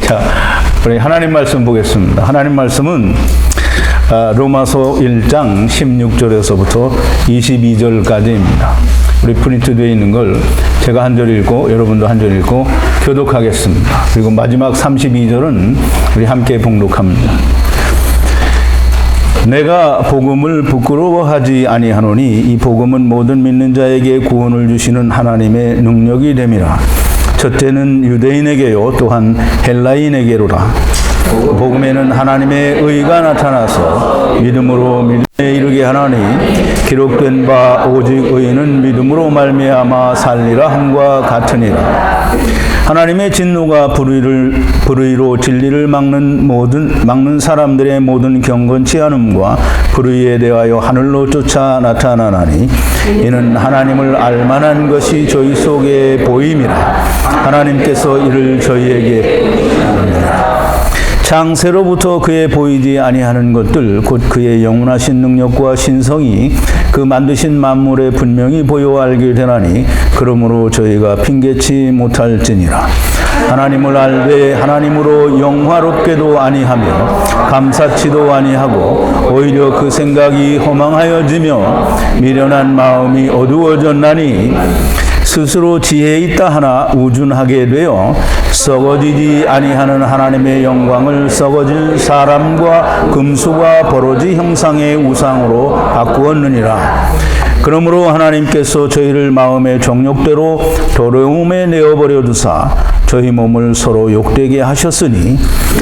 자, 우리 하나님 말씀 보겠습니다. 하나님 말씀은 로마서 1장 16절에서부터 22절까지입니다. 우리 프린트되어 있는 걸 제가 한 절 읽고 여러분도 한 절 읽고 교독하겠습니다. 그리고 마지막 32절은 우리 함께 봉독합니다. 내가 복음을 부끄러워하지 아니하노니 이 복음은 모든 믿는 자에게 구원을 주시는 하나님의 능력이 됨이라. 첫째는 유대인에게요 또한 헬라인에게로라. 복음에는 하나님의 의가 나타나서 믿음으로 믿음에 이르게 하나니 기록된 바 오직 의인은 믿음으로 말미암아 살리라 함과 같으니라. 하나님의 진노가 불의로 진리를 막는 사람들의 모든 경건치 않음과 불의에 대하여 하늘로 쫓아 나타나나니 이는 하나님을 알만한 것이 저희 속에 보임이라. 하나님께서 이를 저희에게 창세로부터 그의 보이지 아니하는 것들 곧 그의 영원하신 능력과 신성이 그 만드신 만물에 분명히 보여 알게 되나니 그러므로 저희가 핑계치 못할지니라. 하나님을 알되 하나님으로 영화롭게도 아니하며 감사치도 아니하고 오히려 그 생각이 허망하여지며 미련한 마음이 어두워졌나니 스스로 지혜 있다 하나 우준하게 되어 썩어지지 아니하는 하나님의 영광을 썩어질 사람과 금수와 버러지 형상의 우상으로 바꾸었느니라. 그러므로 하나님께서 저희를 마음의 정욕대로 더러움에 내어버려 두사 저희 몸을 서로 욕되게 하셨으니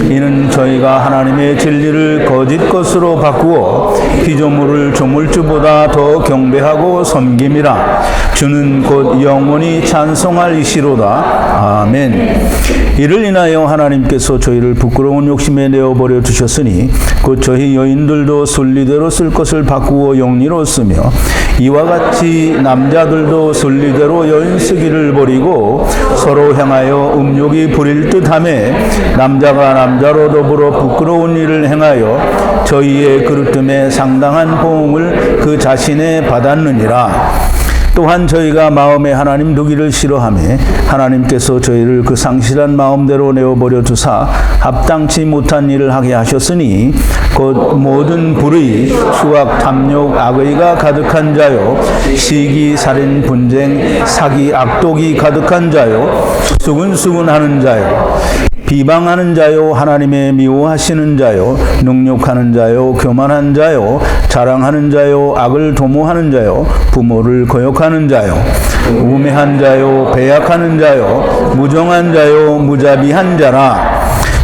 이는 저희가 하나님의 진리를 거짓 것으로 바꾸어 피조물을 조물주보다 더 경배하고 섬김이라. 주는 곧 영원히 찬송할 이시로다. 아멘. 이를 인하여 하나님께서 저희를 부끄러운 욕심에 내어버려 두셨으니 곧 저희 여인들도 순리대로 쓸 것을 바꾸어 영리로 쓰며 이와 같이 남자들도 순리대로 여인 쓰기를 버리고 서로 향하여 음욕이 부릴 듯하며 남자가 남자로 더불어 부끄러운 일을 행하여 저희의 그릇됨에 상당한 보응을 그 자신에 받았느니라. 또한 저희가 마음에 하나님 두기를 싫어하며 하나님께서 저희를 그 상실한 마음대로 내어버려 두사 합당치 못한 일을 하게 하셨으니 곧 모든 불의, 수악, 탐욕, 악의가 가득한 자요 시기, 살인, 분쟁, 사기, 악독이 가득한 자요 수근수근하는 자요 비방하는 자요 하나님의 미워하시는 자요 능욕하는 자요 교만한 자요 자랑하는 자요 악을 도모하는 자요 부모를 거역하는 자요 우매한 자요 배약하는 자요 무정한 자요 무자비한 자라.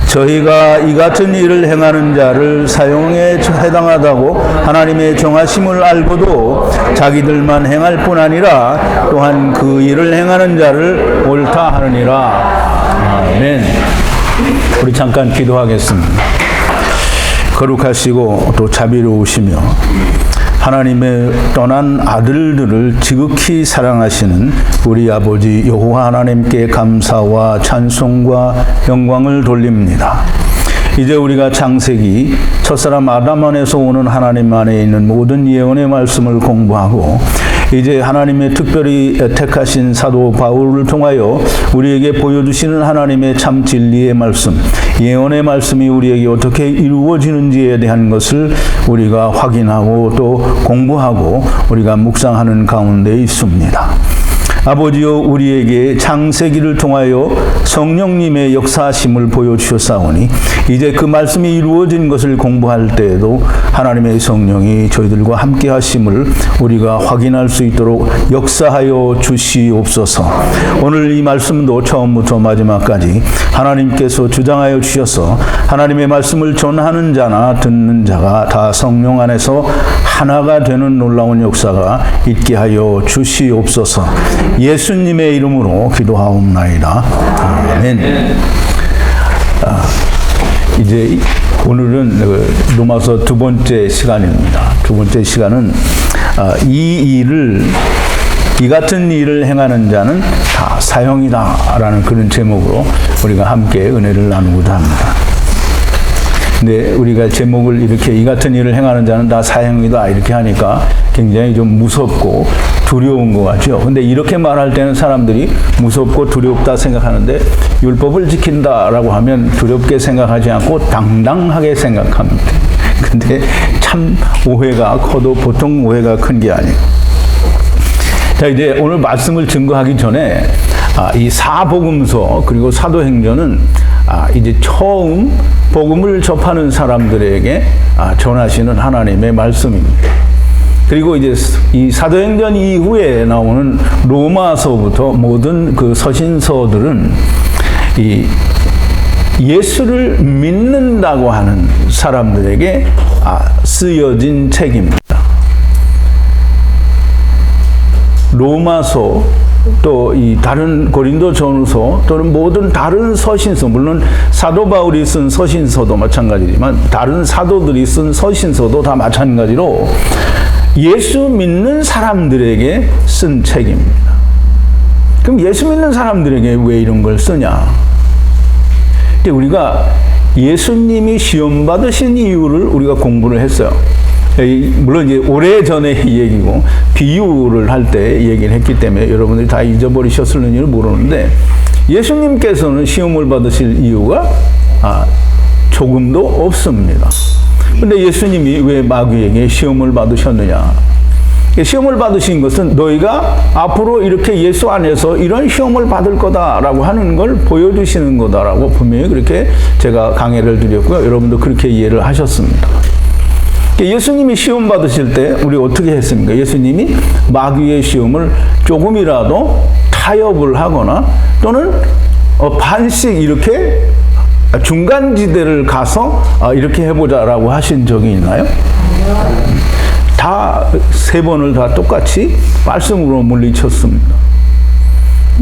저희가 이 같은 일을 행하는 자를 사형에 해당하다고 하나님의 정하심을 알고도 자기들만 행할 뿐 아니라 또한 그 일을 행하는 자를 옳다 하느니라. 아멘. 우리 잠깐 기도하겠습니다. 거룩하시고 또 자비로우시며 하나님의 떠난 아들들을 지극히 사랑하시는 우리 아버지 여호와 하나님께 감사와 찬송과 영광을 돌립니다. 이제 우리가 창세기 첫사람 아담 안에서 오는 하나님 안에 있는 모든 예언의 말씀을 공부하고 이제 하나님의 특별히 택하신 사도 바울을 통하여 우리에게 보여주시는 하나님의 참 진리의 말씀, 예언의 말씀이 우리에게 어떻게 이루어지는지에 대한 것을 우리가 확인하고 또 공부하고 우리가 묵상하는 가운데 있습니다. 아버지여 우리에게 창세기를 통하여 성령님의 역사하심을 보여주셨사오니 이제 그 말씀이 이루어진 것을 공부할 때에도 하나님의 성령이 저희들과 함께 하심을 우리가 확인할 수 있도록 역사하여 주시옵소서. 오늘 이 말씀도 처음부터 마지막까지 하나님께서 주장하여 주셔서 하나님의 말씀을 전하는 자나 듣는 자가 다 성령 안에서 하나가 되는 놀라운 역사가 있게 하여 주시옵소서. 예수님의 이름으로 기도하옵나이다. 아멘. 이제 오늘은 로마서 두 번째 시간입니다. 두 번째 시간은 이 같은 일을 행하는 자는 다 사형이다 라는 그런 제목으로 우리가 함께 은혜를 나누고자 합니다. 근데 우리가 제목을 이렇게 이 같은 일을 행하는 자는 다 사형이다 이렇게 하니까 굉장히 좀 무섭고 두려운 것 같죠. 근데 이렇게 말할 때는 사람들이 무섭고 두렵다 생각하는데 율법을 지킨다라고 하면 두렵게 생각하지 않고 당당하게 생각합니다. 근데 참 오해가 커도 보통 오해가 큰 게 아니에요. 자, 이제 오늘 말씀을 증거하기 전에 이 사복음서 그리고 사도행전은 이제 처음 복음을 접하는 사람들에게 전하시는 하나님의 말씀입니다. 그리고 이제 이 사도행전 이후에 나오는 로마서부터 모든 그 서신서들은 이 예수를 믿는다고 하는 사람들에게 쓰여진 책입니다. 로마서 또 이 다른 고린도전서 또는 모든 다른 서신서, 물론 사도 바울이 쓴 서신서도 마찬가지지만 다른 사도들이 쓴 서신서도 다 마찬가지로 예수 믿는 사람들에게 쓴 책입니다. 그럼 예수 믿는 사람들에게 왜 이런 걸 쓰냐? 근데 우리가 예수님이 시험 받으신 이유를 우리가 공부를 했어요. 물론 이제 오래전의 얘기고 비유를 할 때 얘기를 했기 때문에 여러분들이 다 잊어버리셨을는지를 모르는데 예수님께서는 시험을 받으실 이유가 조금도 없습니다. 근데 예수님이 왜 마귀에게 시험을 받으셨느냐? 시험을 받으신 것은 너희가 앞으로 이렇게 예수 안에서 이런 시험을 받을 거다라고 하는 걸 보여주시는 거다라고 분명히 그렇게 제가 강해를 드렸고요. 여러분도 그렇게 이해를 하셨습니다. 예수님이 시험 받으실 때 우리 어떻게 했습니까? 예수님이 마귀의 시험을 조금이라도 타협을 하거나 또는 반씩 이렇게 중간지대를 가서 이렇게 해보자라고 하신 적이 있나요? 다 세 번을 다 똑같이 말씀으로 물리쳤습니다.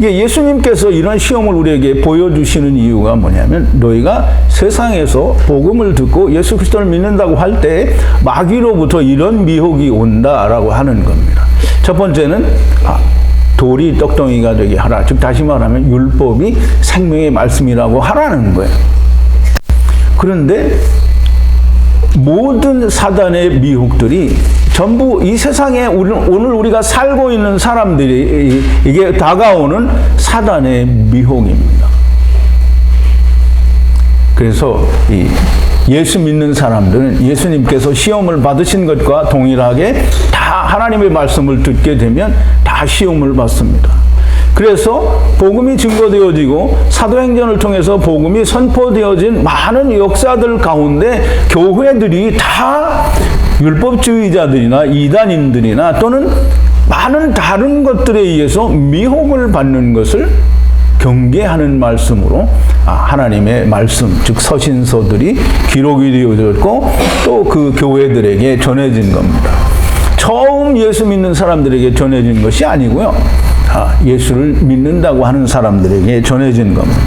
예수님께서 이런 시험을 우리에게 보여주시는 이유가 뭐냐면 너희가 세상에서 복음을 듣고 예수 그리스도를 믿는다고 할 때 마귀로부터 이런 미혹이 온다라고 하는 겁니다. 첫 번째는 돌이 떡덩이가 되게 하라. 즉 다시 말하면 율법이 생명의 말씀이라고 하라는 거예요. 그런데 모든 사단의 미혹들이 전부 이 세상에 오늘 우리가 살고 있는 사람들이 이게 다가오는 사단의 미혹입니다. 그래서 이 예수 믿는 사람들은 예수님께서 시험을 받으신 것과 동일하게 다 하나님의 말씀을 듣게 되면 다 시험을 받습니다. 그래서 복음이 증거되어지고 사도행전을 통해서 복음이 선포되어진 많은 역사들 가운데 교회들이 다 율법주의자들이나 이단인들이나 또는 많은 다른 것들에 의해서 미혹을 받는 것을 경계하는 말씀으로 하나님의 말씀, 즉 서신서들이 기록이 되어졌고 또 그 교회들에게 전해진 겁니다. 처음 예수 믿는 사람들에게 전해진 것이 아니고요. 예수를 믿는다고 하는 사람들에게 전해진 겁니다.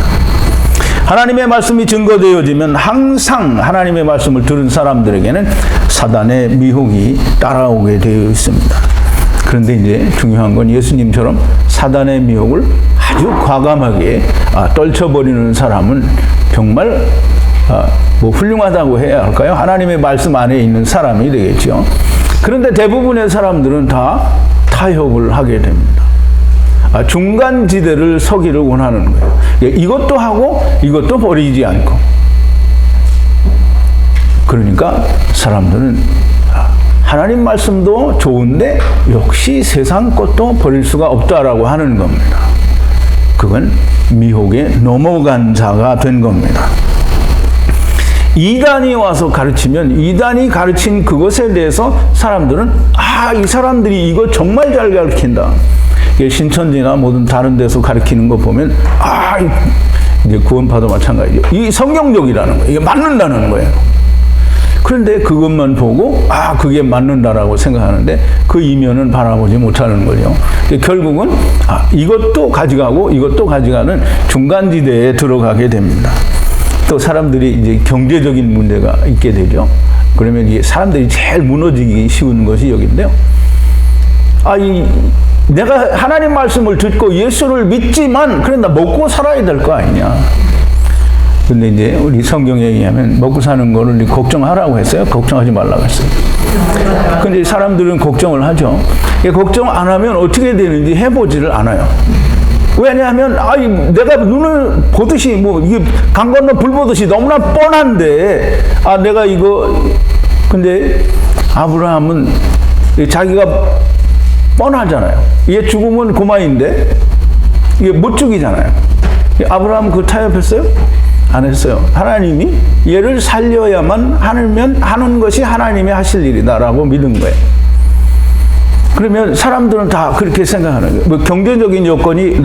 하나님의 말씀이 증거되어지면 항상 하나님의 말씀을 들은 사람들에게는 사단의 미혹이 따라오게 되어 있습니다. 그런데 이제 중요한 건 예수님처럼 사단의 미혹을 아주 과감하게 떨쳐버리는 사람은 정말 훌륭하다고 해야 할까요? 하나님의 말씀 안에 있는 사람이 되겠죠. 그런데 대부분의 사람들은 다 타협을 하게 됩니다. 중간지대를 서기를 원하는 거예요. 이것도 하고 이것도 버리지 않고. 그러니까 사람들은 하나님 말씀도 좋은데 역시 세상 것도 버릴 수가 없다라고 하는 겁니다. 그건 미혹에 넘어간 자가 된 겁니다. 이단이 와서 가르치면 이단이 가르친 그것에 대해서 사람들은 이 사람들이 이거 정말 잘 가르친다. 신천지나 모든 다른 데서 가르치는 거 보면 이제 구원파도 마찬가지죠. 이게 성경적이라는 거예요. 이게 맞는다는 거예요. 그런데 그것만 보고 그게 맞는다라고 생각하는데 그 이면은 바라보지 못하는 거죠. 결국은 이것도 가져가고 이것도 가져가는 중간지대에 들어가게 됩니다. 또 사람들이 이제 경제적인 문제가 있게 되죠. 그러면 이게 사람들이 제일 무너지기 쉬운 것이 여기인데요. 내가 하나님 말씀을 듣고 예수를 믿지만 그런데 먹고 살아야 될 거 아니냐. 근데 이제 우리 성경에 의하면 먹고 사는 거를 걱정하라고 했어요. 걱정하지 말라고 했어요. 근데 사람들은 걱정을 하죠. 걱정 안 하면 어떻게 되는지 해보지를 않아요. 왜냐하면 내가 눈을 보듯이 이게 강 건너 불 보듯이 너무나 뻔한데 내가 이거 근데 아브라함은 자기가 뻔하잖아요. 얘 죽으면 그만인데 이게 못 죽이잖아요. 아브라함 그거 타협했어요? 안 했어요. 하나님이 얘를 살려야만 하는 것이 하나님이 하실 일이다라고 믿은 거예요. 그러면 사람들은 다 그렇게 생각하는 거예요. 경제적인 여건이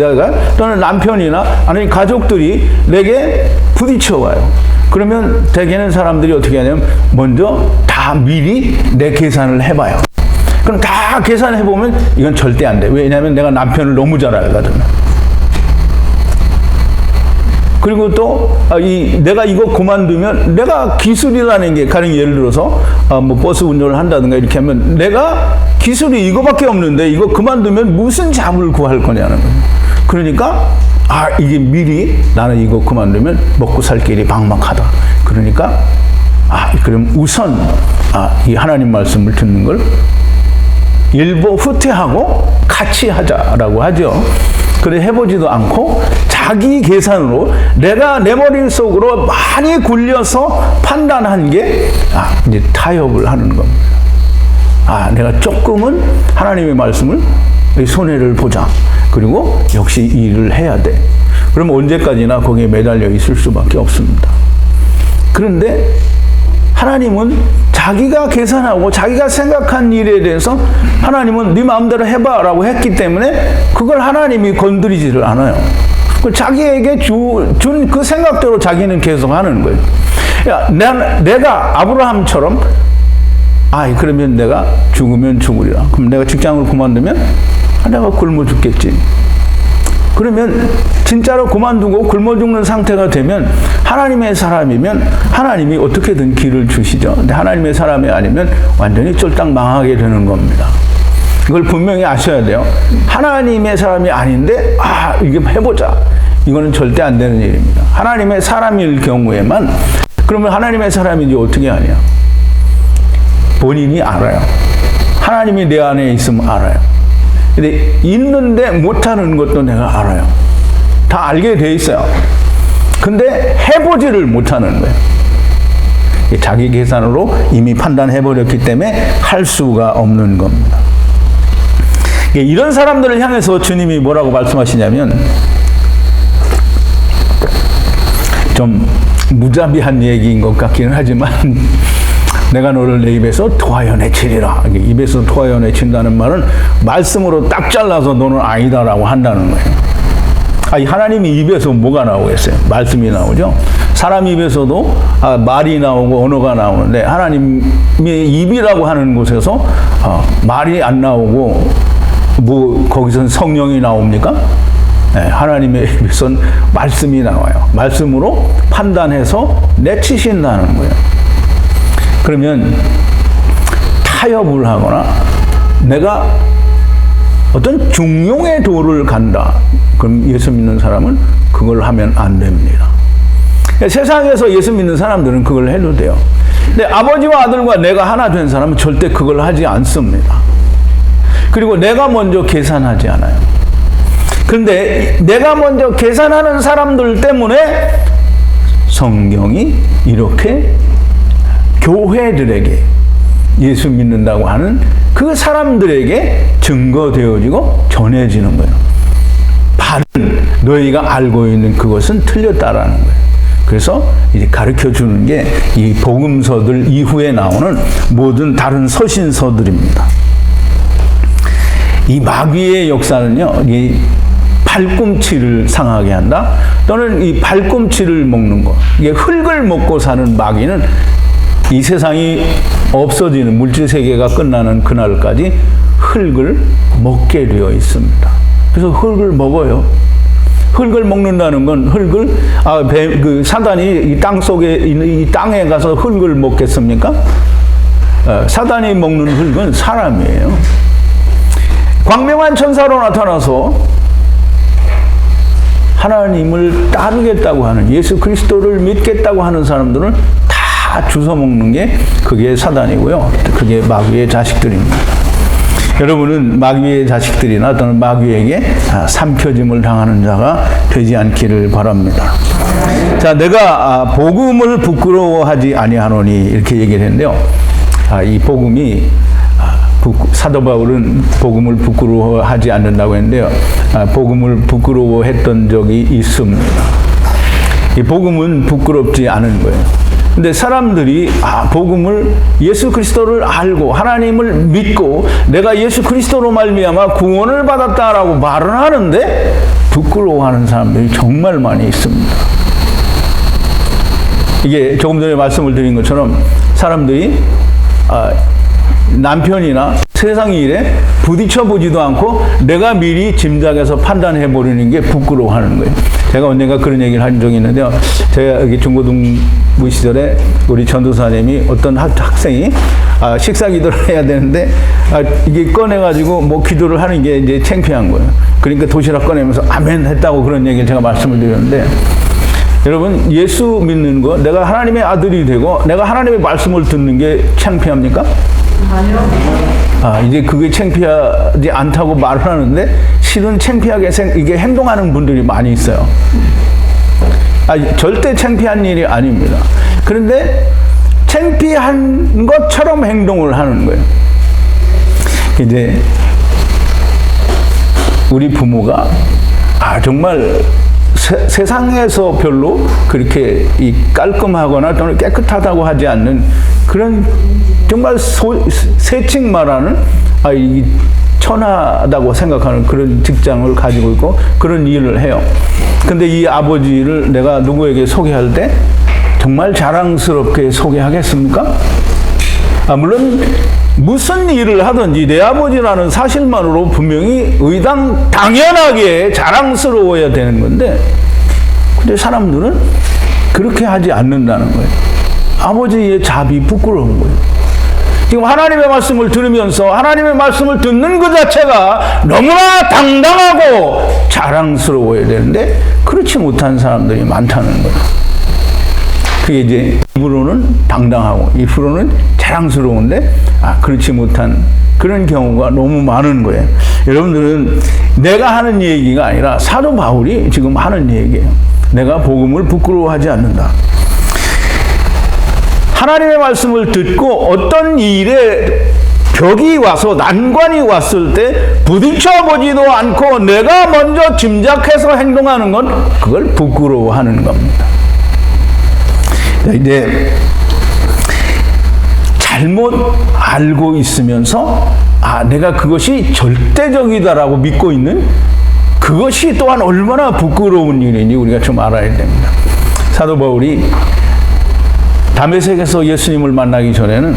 또는 남편이나 아니면 가족들이 내게 부딪혀와요. 그러면 대개는 사람들이 어떻게 하냐면 먼저 다 미리 내 계산을 해봐요. 그럼 다 계산해보면 이건 절대 안 돼. 왜냐하면 내가 남편을 너무 잘 알거든요. 그리고 또 내가 이거 그만두면 내가 기술이라는 게 가령 예를 들어서 버스 운전을 한다든가 이렇게 하면 내가 기술이 이거밖에 없는데 이거 그만두면 무슨 잡을 구할 거냐는 거예요. 그러니까 이게 미리 나는 이거 그만두면 먹고 살 길이 막막하다. 그러니까 그럼 우선 이 하나님 말씀을 듣는 걸 일부 후퇴하고 같이 하자라고 하죠. 그래 해보지도 않고 자기 계산으로 내가 내 머릿속으로 많이 굴려서 판단한 게 이제 타협을 하는 겁니다. 내가 조금은 하나님의 말씀을 손해를 보자. 그리고 역시 일을 해야 돼. 그럼 언제까지나 거기에 매달려 있을 수밖에 없습니다. 그런데 하나님은 자기가 계산하고 자기가 생각한 일에 대해서 하나님은 네 마음대로 해봐라고 했기 때문에 그걸 하나님이 건드리지를 않아요. 자기에게 준 그 생각대로 자기는 계속 하는 거예요. 내가 아브라함처럼 그러면 내가 죽으면 죽으리라. 그럼 내가 직장을 그만두면 내가 굶어 죽겠지. 그러면 진짜로 그만두고 굶어 죽는 상태가 되면 하나님의 사람이면 하나님이 어떻게든 길을 주시죠. 근데 하나님의 사람이 아니면 완전히 쫄딱 망하게 되는 겁니다. 이걸 분명히 아셔야 돼요. 하나님의 사람이 아닌데 이게 해보자. 이거는 절대 안 되는 일입니다. 하나님의 사람일 경우에만 그러면 하나님의 사람인지 어떻게 아냐? 본인이 알아요. 하나님이 내 안에 있으면 알아요. 근데 있는데 못하는 것도 내가 알아요. 다 알게 돼 있어요. 근데 해보지를 못하는 거예요. 자기 계산으로 이미 판단해버렸기 때문에 할 수가 없는 겁니다. 이런 사람들을 향해서 주님이 뭐라고 말씀하시냐면 좀 무자비한 얘기인 것 같기는 하지만 내가 너를 내 입에서 토하여 내치리라. 입에서 토하여 내친다는 말은 말씀으로 딱 잘라서 너는 아니다라고 한다는 거예요. 하나님이 입에서 뭐가 나오겠어요? 말씀이 나오죠. 사람 입에서도 말이 나오고 언어가 나오는데 하나님의 입이라고 하는 곳에서 말이 안 나오고 거기선 성령이 나옵니까? 네, 하나님의 입에선 말씀이 나와요. 말씀으로 판단해서 내치신다는 거예요. 그러면 타협을 하거나 내가 어떤 중용의 도를 간다. 그럼 예수 믿는 사람은 그걸 하면 안 됩니다. 세상에서 예수 믿는 사람들은 그걸 해도 돼요. 근데 아버지와 아들과 내가 하나 된 사람은 절대 그걸 하지 않습니다. 그리고 내가 먼저 계산하지 않아요. 그런데 내가 먼저 계산하는 사람들 때문에 성경이 이렇게 교회들에게 예수 믿는다고 하는 그 사람들에게 증거되어지고 전해지는 거예요. 바른 너희가 알고 있는 그것은 틀렸다라는 거예요. 그래서 이제 가르쳐 주는 게 이 복음서들 이후에 나오는 모든 다른 서신서들입니다. 이 마귀의 역사는요, 이 발꿈치를 상하게 한다. 또는 이 발꿈치를 먹는 것. 이게 흙을 먹고 사는 마귀는 이 세상이 없어지는 물질 세계가 끝나는 그날까지 흙을 먹게 되어 있습니다. 그래서 흙을 먹어요. 흙을 먹는다는 건 흙을 사단이 이 땅 속에 이 땅에 가서 흙을 먹겠습니까? 사단이 먹는 흙은 사람이에요. 광명한 천사로 나타나서 하나님을 따르겠다고 하는 예수 그리스도를 믿겠다고 하는 사람들은 다 다 주워 먹는 게 그게 사단이고요. 그게 마귀의 자식들입니다. 여러분은 마귀의 자식들이나 또는 마귀에게 삼켜짐을 당하는 자가 되지 않기를 바랍니다. 자, 내가 복음을 부끄러워하지 아니하노니 이렇게 얘기를 했는데요. 이 복음이 사도 바울은 복음을 부끄러워하지 않는다고 했는데요. 복음을 부끄러워했던 적이 있습니다. 이 복음은 부끄럽지 않은 거예요. 근데 사람들이 복음을 예수 그리스도를 알고 하나님을 믿고 내가 예수 그리스도로 말미암아 구원을 받았다라고 말은 하는데 부끄러워하는 사람들이 정말 많이 있습니다. 이게 조금 전에 말씀을 드린 것처럼 사람들이 남편이나 세상 일에 부딪혀 보지도 않고 내가 미리 짐작해서 판단해 버리는 게 부끄러워하는 거예요. 제가 언젠가 그런 얘기를 한 적이 있는데요. 제가 여기 중고등부 시절에 우리 전도사님이 어떤 학생이 식사 기도를 해야 되는데 이게 꺼내가지고 뭐 기도를 하는 게 이제 창피한 거예요. 그러니까 도시락 꺼내면서 아멘 했다고 그런 얘기를 제가 말씀을 드렸는데 여러분 예수 믿는 거 내가 하나님의 아들이 되고 내가 하나님의 말씀을 듣는 게 창피합니까? 이제 그게 창피하지 않다고 말을 하는데 실은 창피하게 이게 행동하는 분들이 많이 있어요. 절대 창피한 일이 아닙니다. 그런데 창피한 것처럼 행동을 하는 거예요. 이제 우리 부모가 정말 세상에서 별로 그렇게 깔끔하거나 또는 깨끗하다고 하지 않는 그런 정말 세칭 말하는 천하다고 생각하는 그런 직장을 가지고 있고 그런 일을 해요. 근데 이 아버지를 내가 누구에게 소개할 때 정말 자랑스럽게 소개하겠습니까? 물론 무슨 일을 하든지 내 아버지라는 사실만으로 분명히 당연하게 자랑스러워야 되는 건데 근데 사람들은 그렇게 하지 않는다는 거예요. 아버지의 자비 부끄러운 거예요. 지금 하나님의 말씀을 들으면서 하나님의 말씀을 듣는 그 자체가 너무나 당당하고 자랑스러워야 되는데 그렇지 못한 사람들이 많다는 거예요. 그게 이제 입으로는 당당하고 입으로는 자랑스러운데 그렇지 못한 그런 경우가 너무 많은 거예요. 여러분들은 내가 하는 얘기가 아니라 사도 바울이 지금 하는 얘기예요. 내가 복음을 부끄러워하지 않는다. 하나님의 말씀을 듣고 어떤 일에 벽이 와서 난관이 왔을 때 부딪혀보지도 않고 내가 먼저 짐작해서 행동하는 건 그걸 부끄러워하는 겁니다. 이제 잘못 알고 있으면서 내가 그것이 절대적이다라고 믿고 있는 그것이 또한 얼마나 부끄러운 일인지 우리가 좀 알아야 됩니다. 사도 바울이 다메섹에서 예수님을 만나기 전에는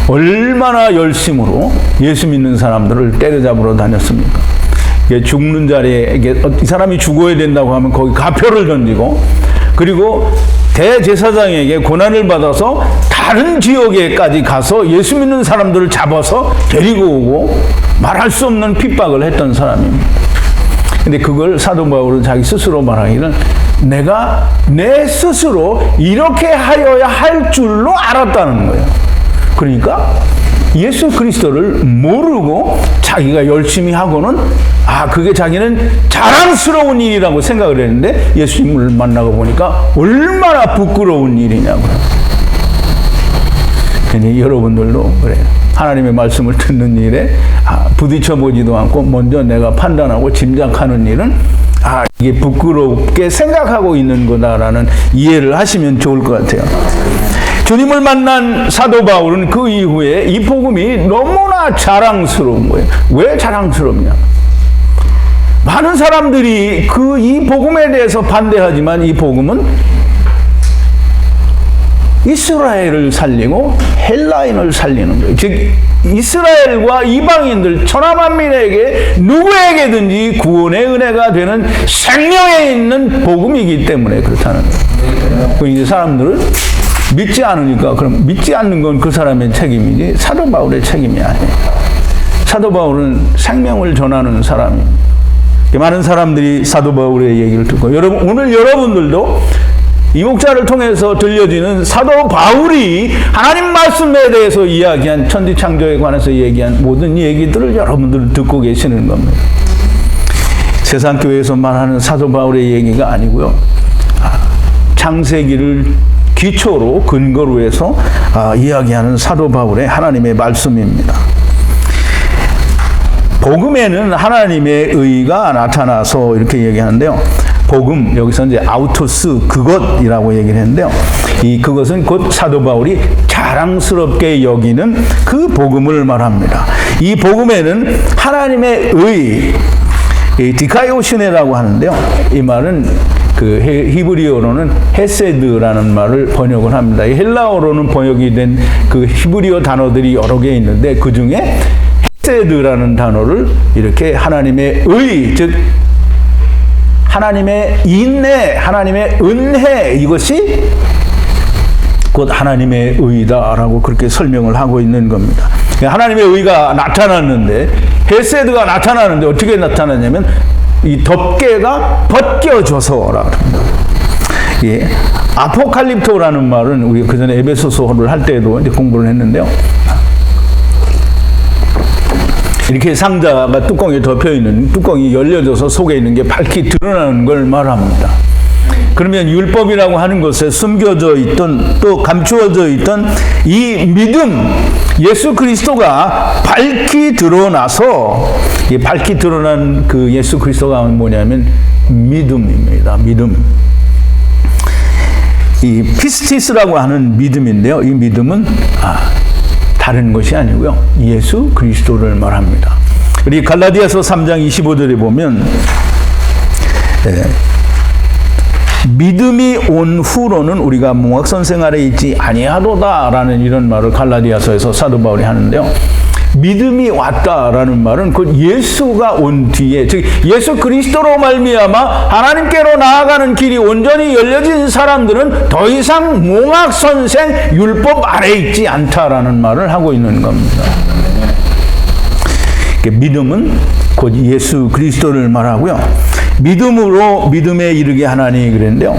얼마나 열심으로 예수 믿는 사람들을 때려잡으러 다녔습니까? 죽는 자리에 이 사람이 죽어야 된다고 하면 거기 가표를 던지고 그리고 대제사장에게 고난을 받아서 다른 지역에까지 가서 예수 믿는 사람들을 잡아서 데리고 오고 말할 수 없는 핍박을 했던 사람입니다. 근데 그걸 사도 바울은 자기 스스로 말하기를 내가 내 스스로 이렇게 하여야 할 줄로 알았다는 거예요. 그러니까 예수 그리스도를 모르고 자기가 열심히 하고는 그게 자기는 자랑스러운 일이라고 생각을 했는데 예수님을 만나고 보니까 얼마나 부끄러운 일이냐고요. 그러니 여러분들도 그래요. 하나님의 말씀을 듣는 일에 부딪혀보지도 않고 먼저 내가 판단하고 짐작하는 일은 이게 부끄럽게 생각하고 있는 거다라는 이해를 하시면 좋을 것 같아요. 주님을 만난 사도 바울은 그 이후에 이 복음이 너무나 자랑스러운 거예요. 왜 자랑스럽냐? 많은 사람들이 이 복음에 대해서 반대하지만 이 복음은 이스라엘을 살리고 헬라인을 살리는 거예요. 즉 이스라엘과 이방인들 천하만민에게 누구에게든지 구원의 은혜가 되는 생명에 있는 복음이기 때문에 그렇다는 거예요. 이제 사람들은 믿지 않으니까 그럼 믿지 않는 건 그 사람의 책임이지 사도 바울의 책임이 아니에요. 사도 바울은 생명을 전하는 사람입니다. 많은 사람들이 사도 바울의 얘기를 듣고 오늘 여러분들도 이 목자를 통해서 들려지는 사도 바울이 하나님 말씀에 대해서 이야기한 천지창조에 관해서 얘기한 모든 얘기들을 여러분들은 듣고 계시는 겁니다. 세상 교회에서 말하는 사도 바울의 얘기가 아니고요. 창세기를 기초로 근거로 해서 이야기하는 사도 바울의 하나님의 말씀입니다. 복음에는 하나님의 의가 나타나서 이렇게 얘기하는데요. 복음, 여기서 이제 아우토스, 그것이라고 얘기를 했는데요. 이 그것은 곧 사도 바울이 자랑스럽게 여기는 그 복음을 말합니다. 이 복음에는 하나님의 의, 디카이오시네라고 하는데요. 이 말은 그 히브리어로는 헤세드라는 말을 번역을 합니다. 이 헬라어로는 번역이 된 그 히브리어 단어들이 여러 개 있는데 그 중에 헤세드라는 단어를 이렇게 하나님의 의, 즉 하나님의 인내, 하나님의 은혜, 이것이 곧 하나님의 의다라고 그렇게 설명을 하고 있는 겁니다. 하나님의 의가 나타났는데, 헤세드가 나타나는데 어떻게 나타났냐면 이 덮개가 벗겨져서라고 합니다. 예, 아포칼립토라는 말은 우리 그 전에 에베소서를 할 때도 이제 공부를 했는데요. 이렇게 상자가 뚜껑에 덮여 있는, 뚜껑이 열려져서 속에 있는 게 밝히 드러나는 걸 말합니다. 그러면 율법이라고 하는 것에 숨겨져 있던, 또 감추어져 있던 이 믿음, 예수 그리스도가 밝히 드러나서, 이 밝히 드러난 그 예수 그리스도가 뭐냐면 믿음입니다. 믿음. 이 피스티스라고 하는 믿음인데요. 이 믿음은 다른 것이 아니고요. 예수 그리스도를 말합니다. 우리 갈라디아서 3장 25절에 보면 믿음이 온 후로는 우리가 몽학선생 아래 있지 아니하도다라는 이런 말을 갈라디아서에서 사도 바울이 하는데요. 믿음이 왔다라는 말은 그 예수가 온 뒤에, 즉 예수 그리스도로 말미암아 하나님께로 나아가는 길이 온전히 열려진 사람들은 더 이상 몽학선생 율법 아래 있지 않다라는 말을 하고 있는 겁니다. 믿음은 곧 예수 그리스도를 말하고요. 믿음으로 믿음에 이르게 하나니 그랬는데요.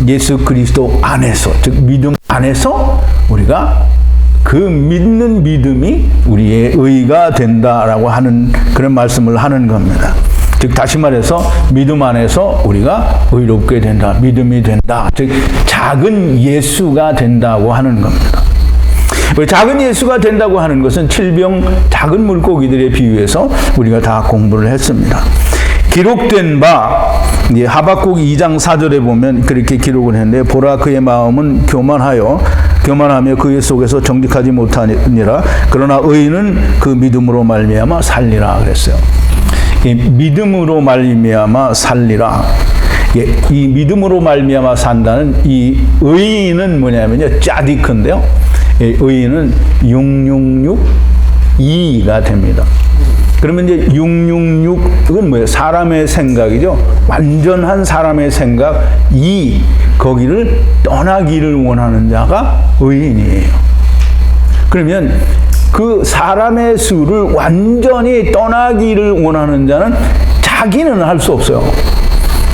예수 그리스도 안에서, 즉 믿음 안에서 우리가 그 믿는 믿음이 우리의 의가 된다라고 하는 그런 말씀을 하는 겁니다. 즉 다시 말해서 믿음 안에서 우리가 의롭게 된다, 믿음이 된다, 즉 작은 예수가 된다고 하는 겁니다. 작은 예수가 된다고 하는 것은 질병 작은 물고기들에 비유해서 우리가 다 공부를 했습니다. 기록된 바 하박국 2장 4절에 보면 그렇게 기록을 했는데, 보라 그의 마음은 교만하며 그의 속에서 정직하지 못하니라. 그러나 의인은 그 믿음으로 말미암아 살리라 그랬어요. 이 믿음으로 말미암아 살리라. 이 믿음으로 말미암아 산다는 이 의인은 뭐냐면요, 짜디크인데요. 의인은 666-2가 됩니다. 그러면 이제 666은 뭐예요? 사람의 생각이죠. 완전한 사람의 생각, 거기를 떠나기를 원하는 자가 의인이에요. 그러면 그 사람의 수를 완전히 떠나기를 원하는 자는 자기는 할 수 없어요.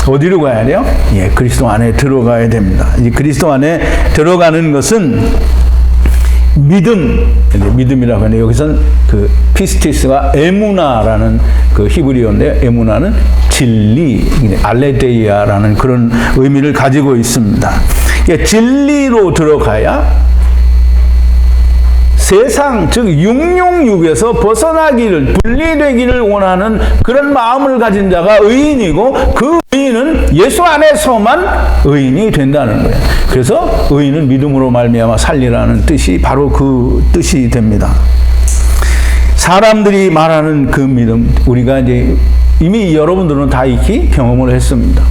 어디로 가야 돼요? 예, 그리스도 안에 들어가야 됩니다. 이 그리스도 안에 들어가는 것은 믿음이라고 하는데, 여기서는 그 피스티스가 에무나라는 그 히브리어인데, 에무나는 진리, 알레데이아라는 그런 의미를 가지고 있습니다. 진리로 들어가야 세상, 즉 666에서 벗어나기를, 분리되기를 원하는 그런 마음을 가진 자가 의인이고, 그 의인은 예수 안에서만 의인이 된다는 거예요. 그래서 의인은 믿음으로 말미암아 살리라는 뜻이 바로 그 뜻이 됩니다. 사람들이 말하는 그 믿음, 우리가 이제 이미 여러분들은 다 익히 경험을 했습니다.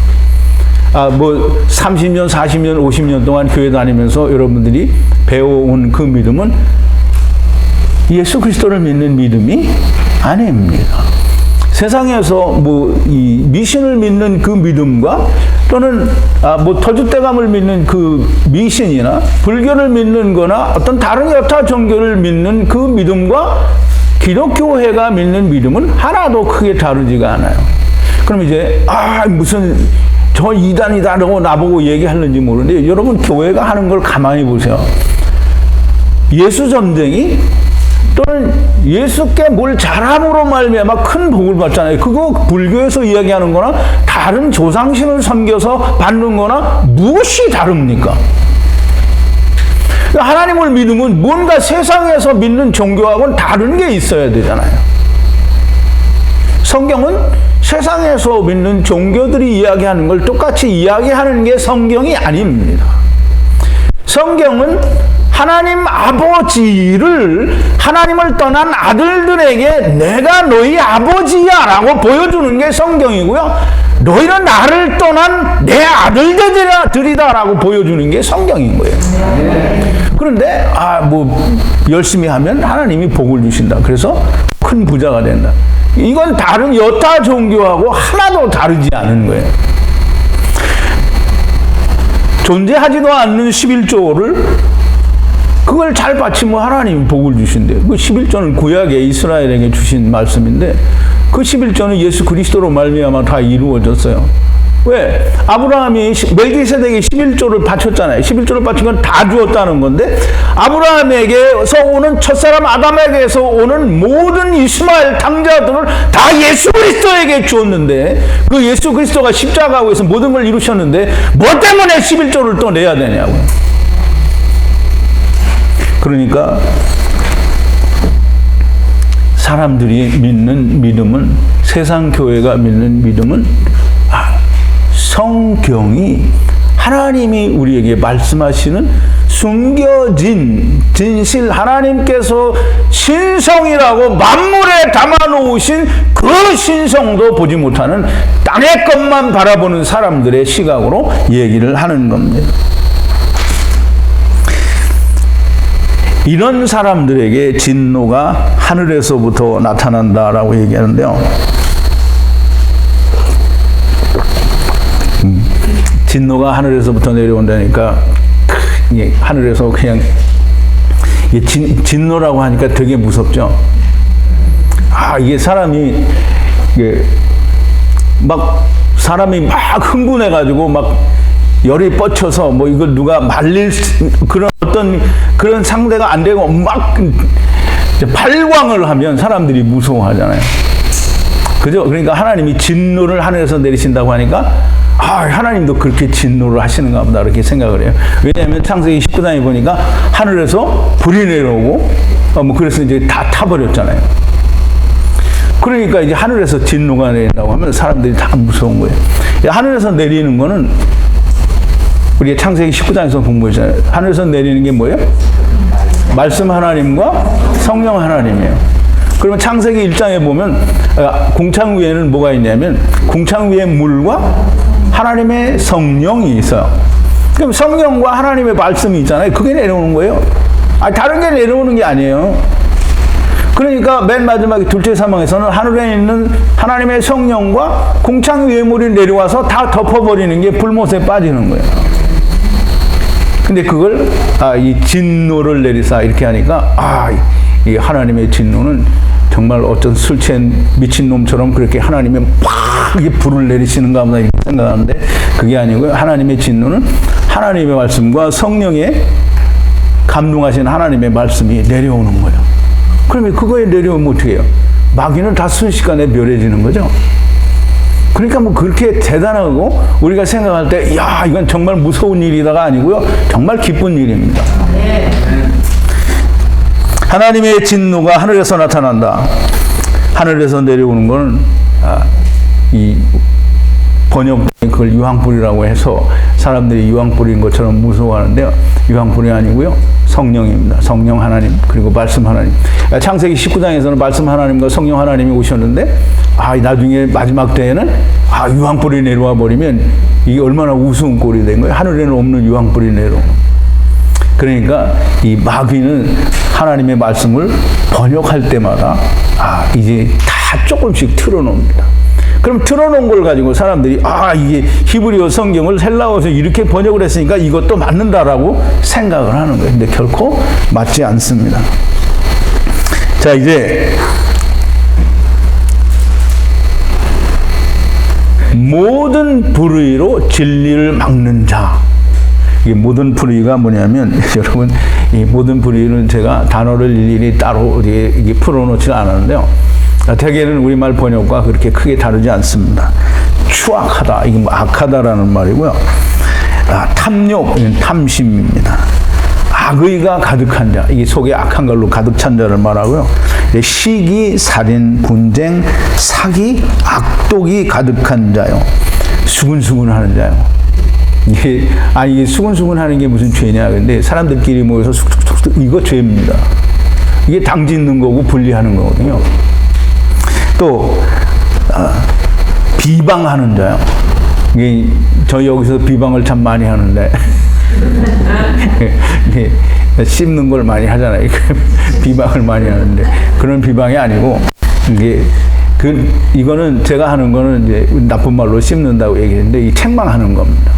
30년, 40년, 50년 동안 교회 다니면서 여러분들이 배워온 그 믿음은 예수 그리스도를 믿는 믿음이 아닙니다. 세상에서 이 미신을 믿는 그 믿음과, 또는 터줏대감을 믿는 그 미신이나 불교를 믿는 거나 어떤 다른 여타 종교를 믿는 그 믿음과 기독교회가 믿는 믿음은 하나도 크게 다르지가 않아요. 그럼 이제 무슨 저 이단이다라고 나보고 얘기하는지 모르는데 여러분 교회가 하는 걸 가만히 보세요. 예수 전쟁이 또는 예수께 뭘 잘함으로 말미암아 큰 복을 받잖아요. 그거 불교에서 이야기하는 거나 다른 조상신을 섬겨서 받는 거나 무엇이 다릅니까? 하나님을 믿으면 뭔가 세상에서 믿는 종교하고는 다른 게 있어야 되잖아요. 성경은 세상에서 믿는 종교들이 이야기하는 걸 똑같이 이야기하는 게 성경이 아닙니다. 성경은 하나님 아버지를 하나님을 떠난 아들들에게 내가 너희 아버지야 라고 보여주는 게 성경이고요. 너희는 나를 떠난 내 아들들이다 라고 보여주는 게 성경인 거예요. 그런데 열심히 하면 하나님이 복을 주신다. 그래서 큰 부자가 된다. 이건 다른 여타 종교하고 하나도 다르지 않은 거예요. 존재하지도 않는 11조를 그걸 잘 바치면 하나님이 복을 주신대요. 그 11조는 구약에 이스라엘에게 주신 말씀인데 그 11조는 예수 그리스도로 말미암아 다 이루어졌어요. 왜? 아브라함이 멜기세덱이 11조를 바쳤잖아요. 11조를 바친 건 다 주었다는 건데 아브라함에게서 오는 첫사람 아담에게서 오는 모든 이스마엘 탕자들을 다 예수 그리스도에게 주었는데 그 예수 그리스도가 십자가에서 모든 걸 이루셨는데 뭐 때문에 11조를 또 내야 되냐고요. 그러니까 사람들이 믿는 믿음은 세상 교회가 믿는 믿음은 성경이 하나님이 우리에게 말씀하시는 숨겨진 진실 하나님께서 신성이라고 만물에 담아놓으신 그 신성도 보지 못하는 땅의 것만 바라보는 사람들의 시각으로 얘기를 하는 겁니다. 이런 사람들에게 진노가 하늘에서부터 나타난다라고 얘기하는데요. 진노가 하늘에서부터 내려온다니까 하늘에서 그냥 진노라고 하니까 되게 무섭죠. 이게 사람이 사람이 막 흥분해가지고 막 열이 뻗쳐서 뭐 이걸 누가 말릴 그런 어떤 그런 상대가 안 되고 막 발광을 하면 사람들이 무서워하잖아요. 그죠? 그러니까 하나님이 진노를 하늘에서 내리신다고 하니까 하나님도 그렇게 진노를 하시는가 보다 이렇게 생각을 해요. 왜냐하면 창세기 19장에 보니까 하늘에서 불이 내려오고 그래서 이제 다 타버렸잖아요. 그러니까 이제 하늘에서 진노가 내린다고 하면 사람들이 다 무서운 거예요. 하늘에서 내리는 거는 우리가 창세기 19장에서 공부했잖아요. 하늘에서 내리는 게 뭐예요? 말씀 하나님과 성령 하나님이에요. 그러면 창세기 1장에 보면 궁창 위에는 뭐가 있냐면 궁창 위에 물과 하나님의 성령이 있어요. 그럼 성령과 하나님의 말씀이 있잖아요. 그게 내려오는 거예요. 다른 게 내려오는 게 아니에요. 그러니까 맨 마지막에 둘째 사망에서는 하늘에 있는 하나님의 성령과 궁창 위에 물이 내려와서 다 덮어버리는 게 불못에 빠지는 거예요. 근데 그걸 이 진노를 내리사 이렇게 하니까 이 하나님의 진노는 정말 어떤 술 취한 미친놈처럼 그렇게 하나님의 팍 이게 불을 내리시는가 보다 이렇게 생각하는데 그게 아니고요. 하나님의 진노는 하나님의 말씀과 성령의 감동하신 하나님의 말씀이 내려오는 거예요. 그러면 그거에 내려오면 어떻게 해요? 마귀는 다 순식간에 멸해지는 거죠. 그러니까 뭐 그렇게 대단하고 우리가 생각할 때 이건 정말 무서운 일이다가 아니고요. 정말 기쁜 일입니다. 하나님의 진노가 하늘에서 나타난다. 하늘에서 내려오는 것은 이 번역에 그걸 유황불이라고 해서 사람들이 유황불인 것처럼 무서워하는데요. 유황불이 아니고요. 성령입니다. 성령 하나님 그리고 말씀 하나님. 창세기 19장에서는 말씀 하나님과 성령 하나님이 오셨는데 나중에 마지막 때에는 유황불이 내려와 버리면 이게 얼마나 우스운 꼴이 된 거예요. 하늘에는 없는 유황불이 내려오는. 그러니까 이 마귀는 하나님의 말씀을 번역할 때마다 이제 다 조금씩 틀어놓습니다. 그럼 틀어놓은 걸 가지고 사람들이 이게 히브리어 성경을 헬라어에서 이렇게 번역을 했으니까 이것도 맞는다라고 생각을 하는 거예요. 근데 결코 맞지 않습니다. 자, 이제 모든 불의로 진리를 막는 자. 이게 모든 불의가 뭐냐면 여러분, 이 모든 불의는 제가 단어를 일일이 따로 이게 풀어놓지 않았는데요. 대개는 우리말 번역과 그렇게 크게 다르지 않습니다. 추악하다, 이게 뭐 악하다라는 말이고요. 탐욕, 이건 탐심입니다. 악의가 가득한 자, 이게 속에 악한 걸로 가득 찬 자를 말하고요. 시기, 살인, 분쟁, 사기, 악독이 가득한 자요. 수근수근하는 자요. 이게 수근수근하는 게 무슨 죄냐? 근데 사람들끼리 모여서 쑥쑥쑥 이거 죄입니다. 이게 당 짓는 거고 분리하는 거거든요. 또 비방하는 자요. 이게 저희 여기서 비방을 참 많이 하는데 씹는 걸 많이 하잖아요. 비방을 많이 하는데 그런 비방이 아니고 이거는 제가 하는 거는 이제 나쁜 말로 씹는다고 얘기했는데 이 책망하는 겁니다.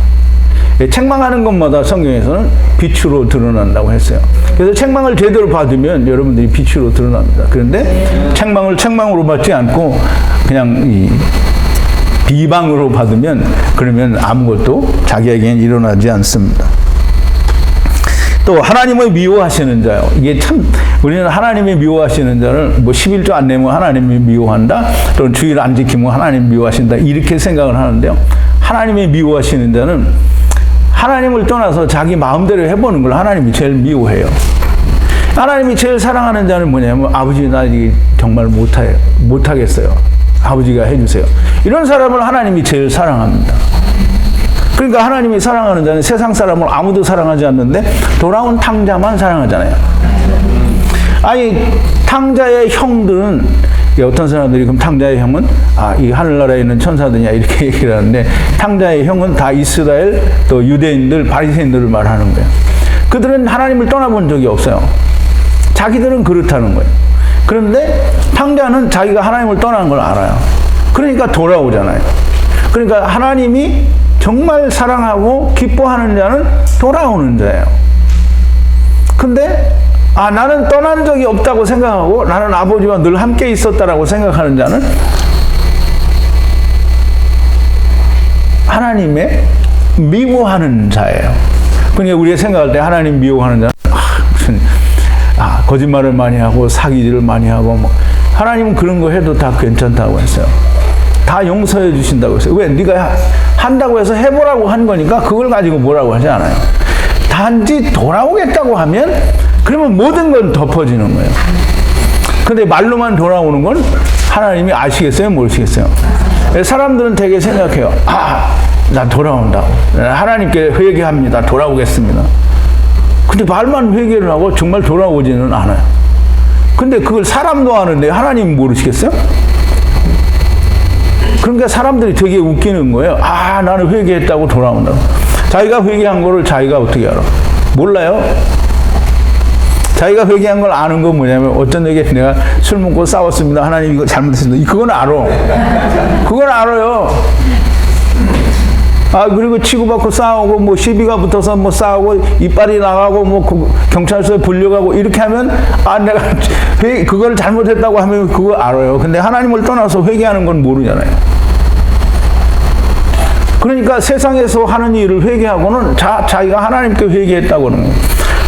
책망하는 것마다 성경에서는 빛으로 드러난다고 했어요. 그래서 책망을 제대로 받으면 여러분들이 빛으로 드러납니다. 그런데 책망을 책망으로 받지 않고 그냥 이 비방으로 받으면 그러면 아무것도 자기에게는 일어나지 않습니다. 또 하나님을 미워하시는 자요. 이게 참 우리는 하나님이 미워하시는 자를 뭐 11조 안 내면 하나님이 미워한다. 또는 주일 안 지키면 하나님 미워하신다. 이렇게 생각을 하는데요. 하나님이 미워하시는 자는 하나님을 떠나서 자기 마음대로 해보는 걸 하나님이 제일 미워해요. 하나님이 제일 사랑하는 자는 뭐냐면 아버지 나 이게 정말 못하겠어요. 아버지가 해주세요. 이런 사람을 하나님이 제일 사랑합니다. 그러니까 하나님이 사랑하는 자는 세상 사람을 아무도 사랑하지 않는데 돌아온 탕자만 사랑하잖아요. 아니 탕자의 형들은 어떤 사람들이 그럼 탕자의 형은 이 하늘나라에 있는 천사들이냐 이렇게 얘기를 하는데 탕자의 형은 다 이스라엘 또 유대인들 바리새인들을 말하는 거예요. 그들은 하나님을 떠나본 적이 없어요. 자기들은 그렇다는 거예요. 그런데 탕자는 자기가 하나님을 떠나는 걸 알아요. 그러니까 돌아오잖아요. 그러니까 하나님이 정말 사랑하고 기뻐하는 자는 돌아오는 자예요. 근데 나는 떠난 적이 없다고 생각하고 나는 아버지와 늘 함께 있었다라고 생각하는 자는 하나님의 미워하는 자예요. 그러니까 우리가 생각할 때 하나님 미워하는 자는 거짓말을 많이 하고 사기질을 많이 하고 뭐 하나님은 그런 거 해도 다 괜찮다고 했어요. 다 용서해 주신다고 했어요. 왜? 네가 한다고 해서 해보라고 한 거니까 그걸 가지고 뭐라고 하지 않아요. 단지 돌아오겠다고 하면 그러면 모든 건 덮어지는 거예요. 근데 말로만 돌아오는 건 하나님이 아시겠어요? 모르시겠어요? 사람들은 되게 생각해요. 나 돌아온다고. 하나님께 회개합니다. 돌아오겠습니다. 근데 말만 회개를 하고 정말 돌아오지는 않아요. 근데 그걸 사람도 아는데 하나님 모르시겠어요? 그러니까 사람들이 되게 웃기는 거예요. 나는 회개했다고 돌아온다고. 자기가 회개한 거를 자기가 어떻게 알아? 몰라요. 자기가 회개한 걸 아는 건 뭐냐면 어떤 얘기 내가 술 먹고 싸웠습니다. 하나님 이거 잘못했습니다. 그건 알아. 그건 알아요. 그리고 치고받고 싸우고 뭐 시비가 붙어서 뭐 싸우고 이빨이 나가고 뭐 경찰서에 불려가고 이렇게 하면 내가 그걸 잘못했다고 하면 그거 알아요. 근데 하나님을 떠나서 회개하는 건 모르잖아요. 그러니까 세상에서 하는 일을 회개하고는 자기가 하나님께 회개했다고 하는 거예요.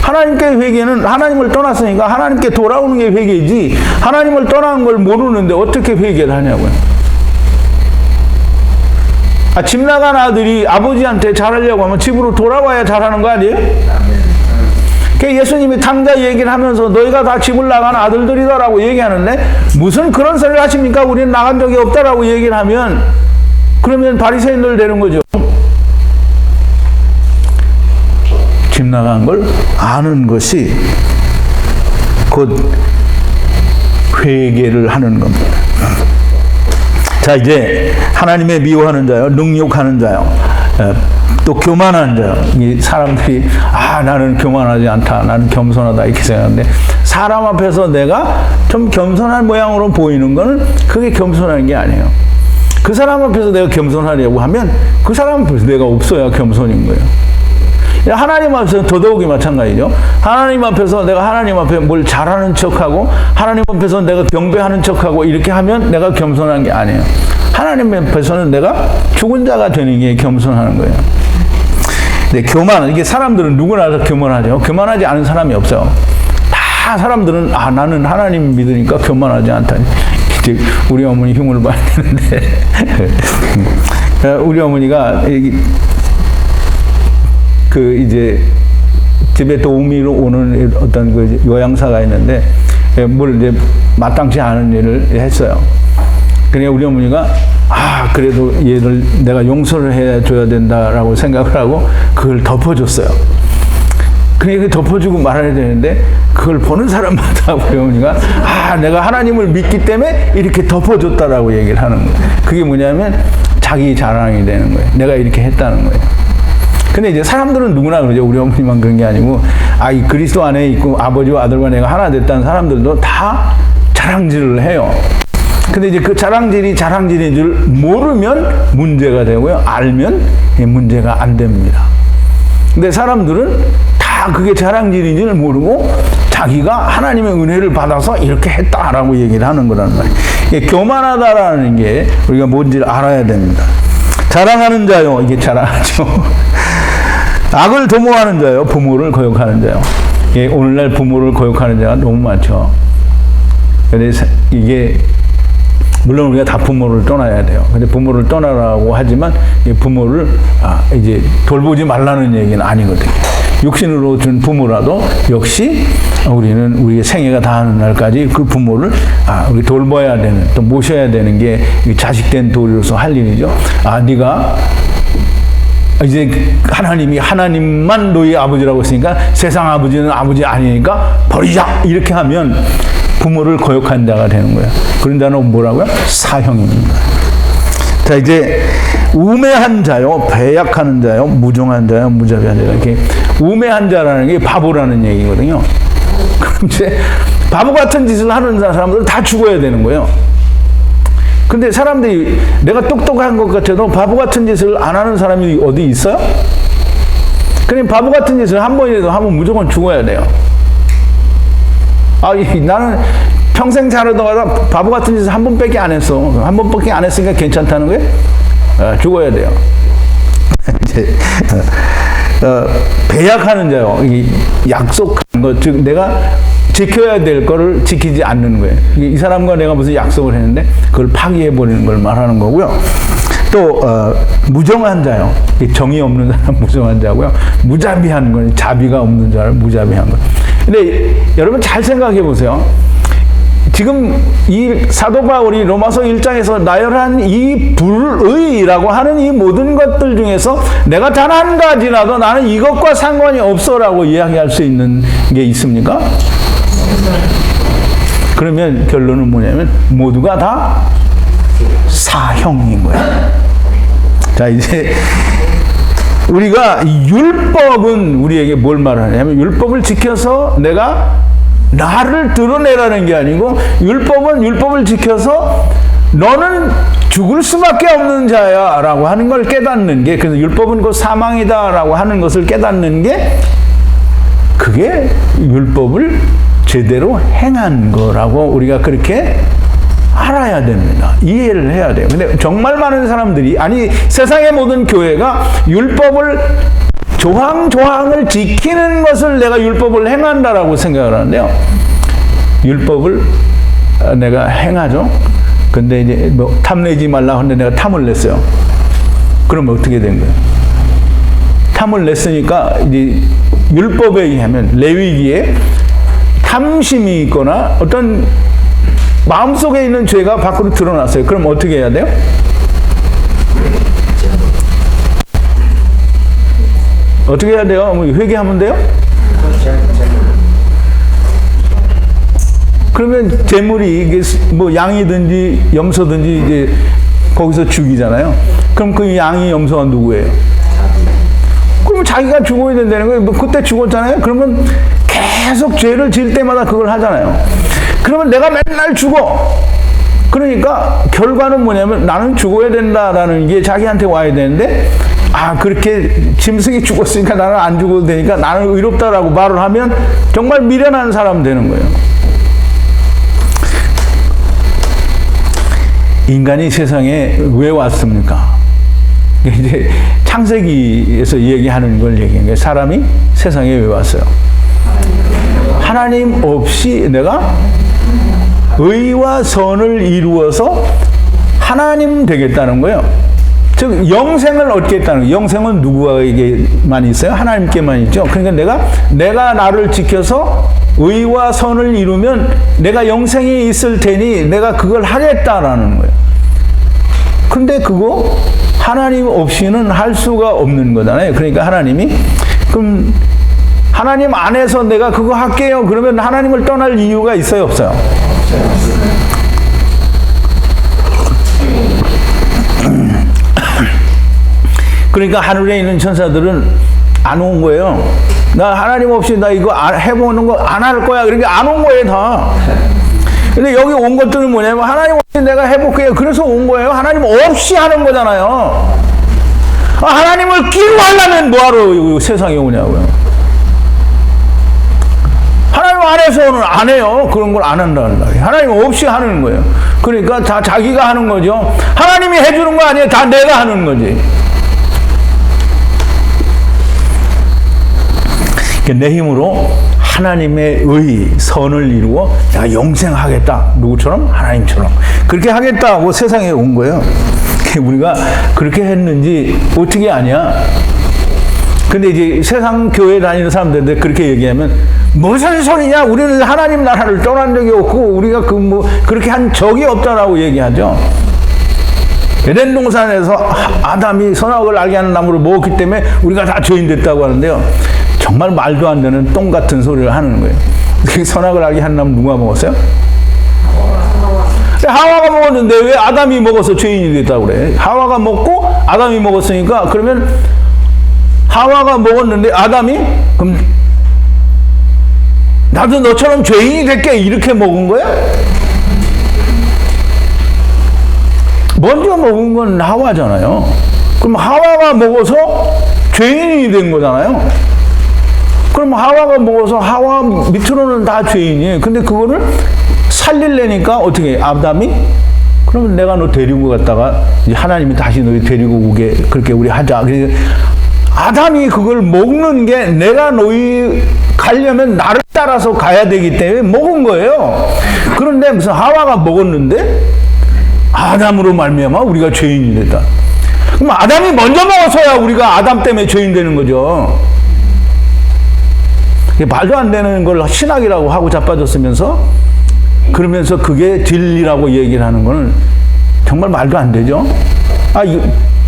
하나님께 회개는 하나님을 떠났으니까 하나님께 돌아오는 게 회개지 하나님을 떠나는 걸 모르는데 어떻게 회개를 하냐고요. 집 나간 아들이 아버지한테 잘하려고 하면 집으로 돌아와야 잘하는 거 아니에요? 그러니까 예수님이 탕자 얘기를 하면서 너희가 다 집을 나간 아들들이다라고 얘기하는데 무슨 그런 소리를 하십니까? 우리는 나간 적이 없다라고 얘기를 하면 그러면 바리새인들 되는 거죠. 집 나간 걸 아는 것이 곧 회개를 하는 겁니다. 자, 이제 하나님의 미워하는 자요, 능욕하는 자요, 또 교만한 자요. 이 사람들이 나는 교만하지 않다, 나는 겸손하다 이렇게 생각하는데 사람 앞에서 내가 좀 겸손한 모양으로 보이는 거는 그게 겸손한 게 아니에요. 그 사람 앞에서 내가 겸손하려고 하면 그 사람 앞에서 내가 없어야 겸손인 거예요. 하나님 앞에서는 더더욱이 마찬가지죠. 하나님 앞에서 내가 하나님 앞에 뭘 잘하는 척하고 하나님 앞에서 내가 경배하는 척하고 이렇게 하면 내가 겸손한 게 아니에요. 하나님 앞에서는 내가 죽은 자가 되는 게 겸손하는 거예요. 네, 교만, 이게 사람들은 누구나 다 교만하죠. 교만하지 않은 사람이 없어요. 다 사람들은 나는 하나님 믿으니까 교만하지 않다니. 이제 우리 어머니 흉을 봐야 되는데 우리 어머니가 이제 집에 도우미로 오는 어떤 그 요양사가 있는데 뭘 이제 마땅치 않은 일을 했어요. 그래 우리 어머니가 그래도 얘를 내가 용서를 해줘야 된다라고 생각을 하고 그걸 덮어줬어요. 그러니까 덮어주고 말아야 되는데 그걸 보는 사람마다 우리 어머니가 내가 하나님을 믿기 때문에 이렇게 덮어줬다라고 얘기를 하는 거예요. 그게 뭐냐면 자기 자랑이 되는 거예요. 내가 이렇게 했다는 거예요. 근데 이제 사람들은 누구나 그러죠. 우리 어머니만 그런 게 아니고 이 그리스도 안에 있고 아버지와 아들과 내가 하나 됐다는 사람들도 다 자랑질을 해요. 근데 이제 그 자랑질인 줄 모르면 문제가 되고요. 알면 문제가 안 됩니다. 근데 사람들은 다 그게 자랑질인 줄 모르고 자기가 하나님의 은혜를 받아서 이렇게 했다라고 얘기를 하는 거란 말이에요. 이게 교만하다라는 게 우리가 뭔지를 알아야 됩니다. 자랑하는 자요. 이게 자랑하죠. 악을 도모하는 자요. 부모를 거역하는 자요. 오늘날 부모를 거역하는 자가 너무 많죠. 그래서 이게 물론 우리가 다 부모를 떠나야 돼요. 근데 부모를 떠나라고 하지만 부모를 이제 돌보지 말라는 얘기는 아니거든요. 육신으로 준 부모라도 역시 우리는 우리의 생애가 다하는 날까지 그 부모를 우리 돌봐야 되는, 또 모셔야 되는 게 자식된 도리로서 할 일이죠. 네가 이제 하나님만 너희 아버지라고 했으니까 세상 아버지는 아버지 아니니까 버리자 이렇게 하면 부모를 거역한 자가 되는 거예요. 그런 자는 뭐라고요? 사형입니다. 자, 이제 우매한 자요, 배약하는 자요, 무정한 자요, 무자비한 자요. 이렇게 우매한 자라는 게 바보라는 얘기거든요. 그럼 이제 바보 같은 짓을 하는 사람들은 다 죽어야 되는 거예요. 근데 사람들이 내가 똑똑한 것 같아도 바보 같은 짓을 안 하는 사람이 어디 있어요? 그럼 바보 같은 짓을 한 번이라도 하면 무조건 죽어야 돼요. 나는 평생 살아다가 바보 같은 짓을 한 번밖에 안 했어. 한 번밖에 안 했으니까 괜찮다는 거예요? 죽어야 돼요. 이제 배약하는 자요. 약속한 것, 즉 내가 지켜야 될 거를 지키지 않는 거예요. 이 사람과 내가 무슨 약속을 했는데 그걸 파기해버리는 걸 말하는 거고요. 또 무정한 자요. 정이 없는 사람 무정한 자고요. 무자비한 건 자비가 없는 자를 무자비한 거. 근데 여러분 잘 생각해 보세요. 지금 이 사도 바울이 로마서 1장에서 나열한 이 불의라고 하는 이 모든 것들 중에서 내가 단 한 가지라도 나는 이것과 상관이 없어라고 이야기할 수 있는 게 있습니까? 그러면 결론은 뭐냐면 모두가 다 사형인 거예요. 자, 이제 우리가 율법은 우리에게 뭘 말하냐면 율법을 지켜서 내가 나를 드러내라는 게 아니고 율법은 율법을 지켜서 너는 죽을 수밖에 없는 자야 라고 하는 걸 깨닫는 게, 그래서 율법은 곧 사망이다 라고 하는 것을 깨닫는 게 그게 율법을 제대로 행한 거라고 우리가 그렇게 알아야 됩니다. 이해를 해야 돼요. 근데 정말 많은 사람들이, 세상의 모든 교회가 율법을 조항조항을 지키는 것을 내가 율법을 행한다라고 생각을 하는데요. 율법을 내가 행하죠. 근데 이제 탐내지 말라 하는데 내가 탐을 냈어요. 그러면 어떻게 된 거예요? 탐을 냈으니까 이제 율법에 의하면 레위기에 탐심이 있거나 어떤 마음속에 있는 죄가 밖으로 드러났어요. 그럼 어떻게 해야 돼요? 어떻게 해야 돼요? 회개하면 돼요? 그러면 재물이 이게 양이든지 염소든지 이제 거기서 죽이잖아요. 그럼 그 양이 염소가 누구예요? 그럼 자기가 죽어야 된다는 거예요. 그때 죽었잖아요. 그러면 계속 죄를 지을 때마다 그걸 하잖아요. 그러면 내가 맨날 죽어. 그러니까 결과는 뭐냐면 나는 죽어야 된다라는 게 자기한테 와야 되는데 그렇게 짐승이 죽었으니까 나는 안 죽어도 되니까 나는 의롭다라고 말을 하면 정말 미련한 사람 되는 거예요. 인간이 세상에 왜 왔습니까? 이제 창세기에서 얘기하는 걸 얘기한 거예요. 사람이 세상에 왜 왔어요? 하나님 없이 내가 의와 선을 이루어서 하나님 되겠다는 거예요. 즉 영생을 얻겠다는 거예요. 영생은 누구에게만 있어요? 하나님께만 있죠. 그러니까 내가 나를 지켜서 의와 선을 이루면 내가 영생이 있을 테니 내가 그걸 하겠다라는 거예요. 근데 그거 하나님 없이는 할 수가 없는 거잖아요. 그러니까 하나님이 그럼 하나님 안에서 내가 그거 할게요. 그러면 하나님을 떠날 이유가 있어요, 없어요? 그러니까 하늘에 있는 천사들은 안 온 거예요. 나 하나님 없이 나 이거 해보는 거 안 할 거야. 그러니까 안 온 거예요, 다. 근데 여기 온 것들은 뭐냐면 하나님 없이 내가 해볼게요. 그래서 온 거예요. 하나님 없이 하는 거잖아요. 하나님을 끼고 하려면 뭐하러 세상에 오냐고요. 하나님 안에서는 안 해요. 그런 걸 안 한다는 말이에요. 하나님 없이 하는 거예요. 그러니까 다 자기가 하는 거죠. 하나님이 해주는 거 아니에요. 다 내가 하는 거지. 내 힘으로 하나님의 의, 선을 이루어 내가 영생하겠다. 누구처럼? 하나님처럼. 그렇게 하겠다고 세상에 온 거예요. 우리가 그렇게 했는지 어떻게 아냐? 근데 이제 세상 교회 다니는 사람들한테 그렇게 얘기하면 무슨 소리냐? 우리는 하나님 나라를 떠난 적이 없고 우리가 그렇게 한 적이 없다라고 얘기하죠. 에덴 동산에서 아담이 선악을 알게 하는 나무를 먹었기 때문에 우리가 다 죄인 됐다고 하는데요. 정말 말도 안 되는 똥 같은 소리를 하는 거예요. 선악을 알게 하는 나무 누가 먹었어요? 하와가 먹었는데 왜 아담이 먹어서 죄인이 됐다고 그래? 하와가 먹고 아담이 먹었으니까 그러면 하와가 먹었는데 아담이 그럼 나도 너처럼 죄인이 될게 이렇게 먹은 거야? 먼저 먹은 건 하와잖아요. 그럼 하와가 먹어서 죄인이 된 거잖아요. 그럼 하와가 먹어서 하와 밑으로는 다 죄인이에요. 근데 그거를 살리려니까 어떻게 해? 아담이? 그러면 내가 너 데리고 갔다가 이제 하나님이 다시 너 데리고 오게 그렇게 우리 하자. 그래서 아담이 그걸 먹는 게 내가 너희 가려면 나를 따라서 가야 되기 때문에 먹은 거예요. 그런데 무슨 하와가 먹었는데 아담으로 말미암아 우리가 죄인이 됐다. 그럼 아담이 먼저 먹어서야 우리가 아담 때문에 죄인 되는 거죠. 말도 안 되는 걸 신학이라고 하고 자빠졌으면서 그러면서 그게 진리라고 얘기를 하는 거는 정말 말도 안 되죠.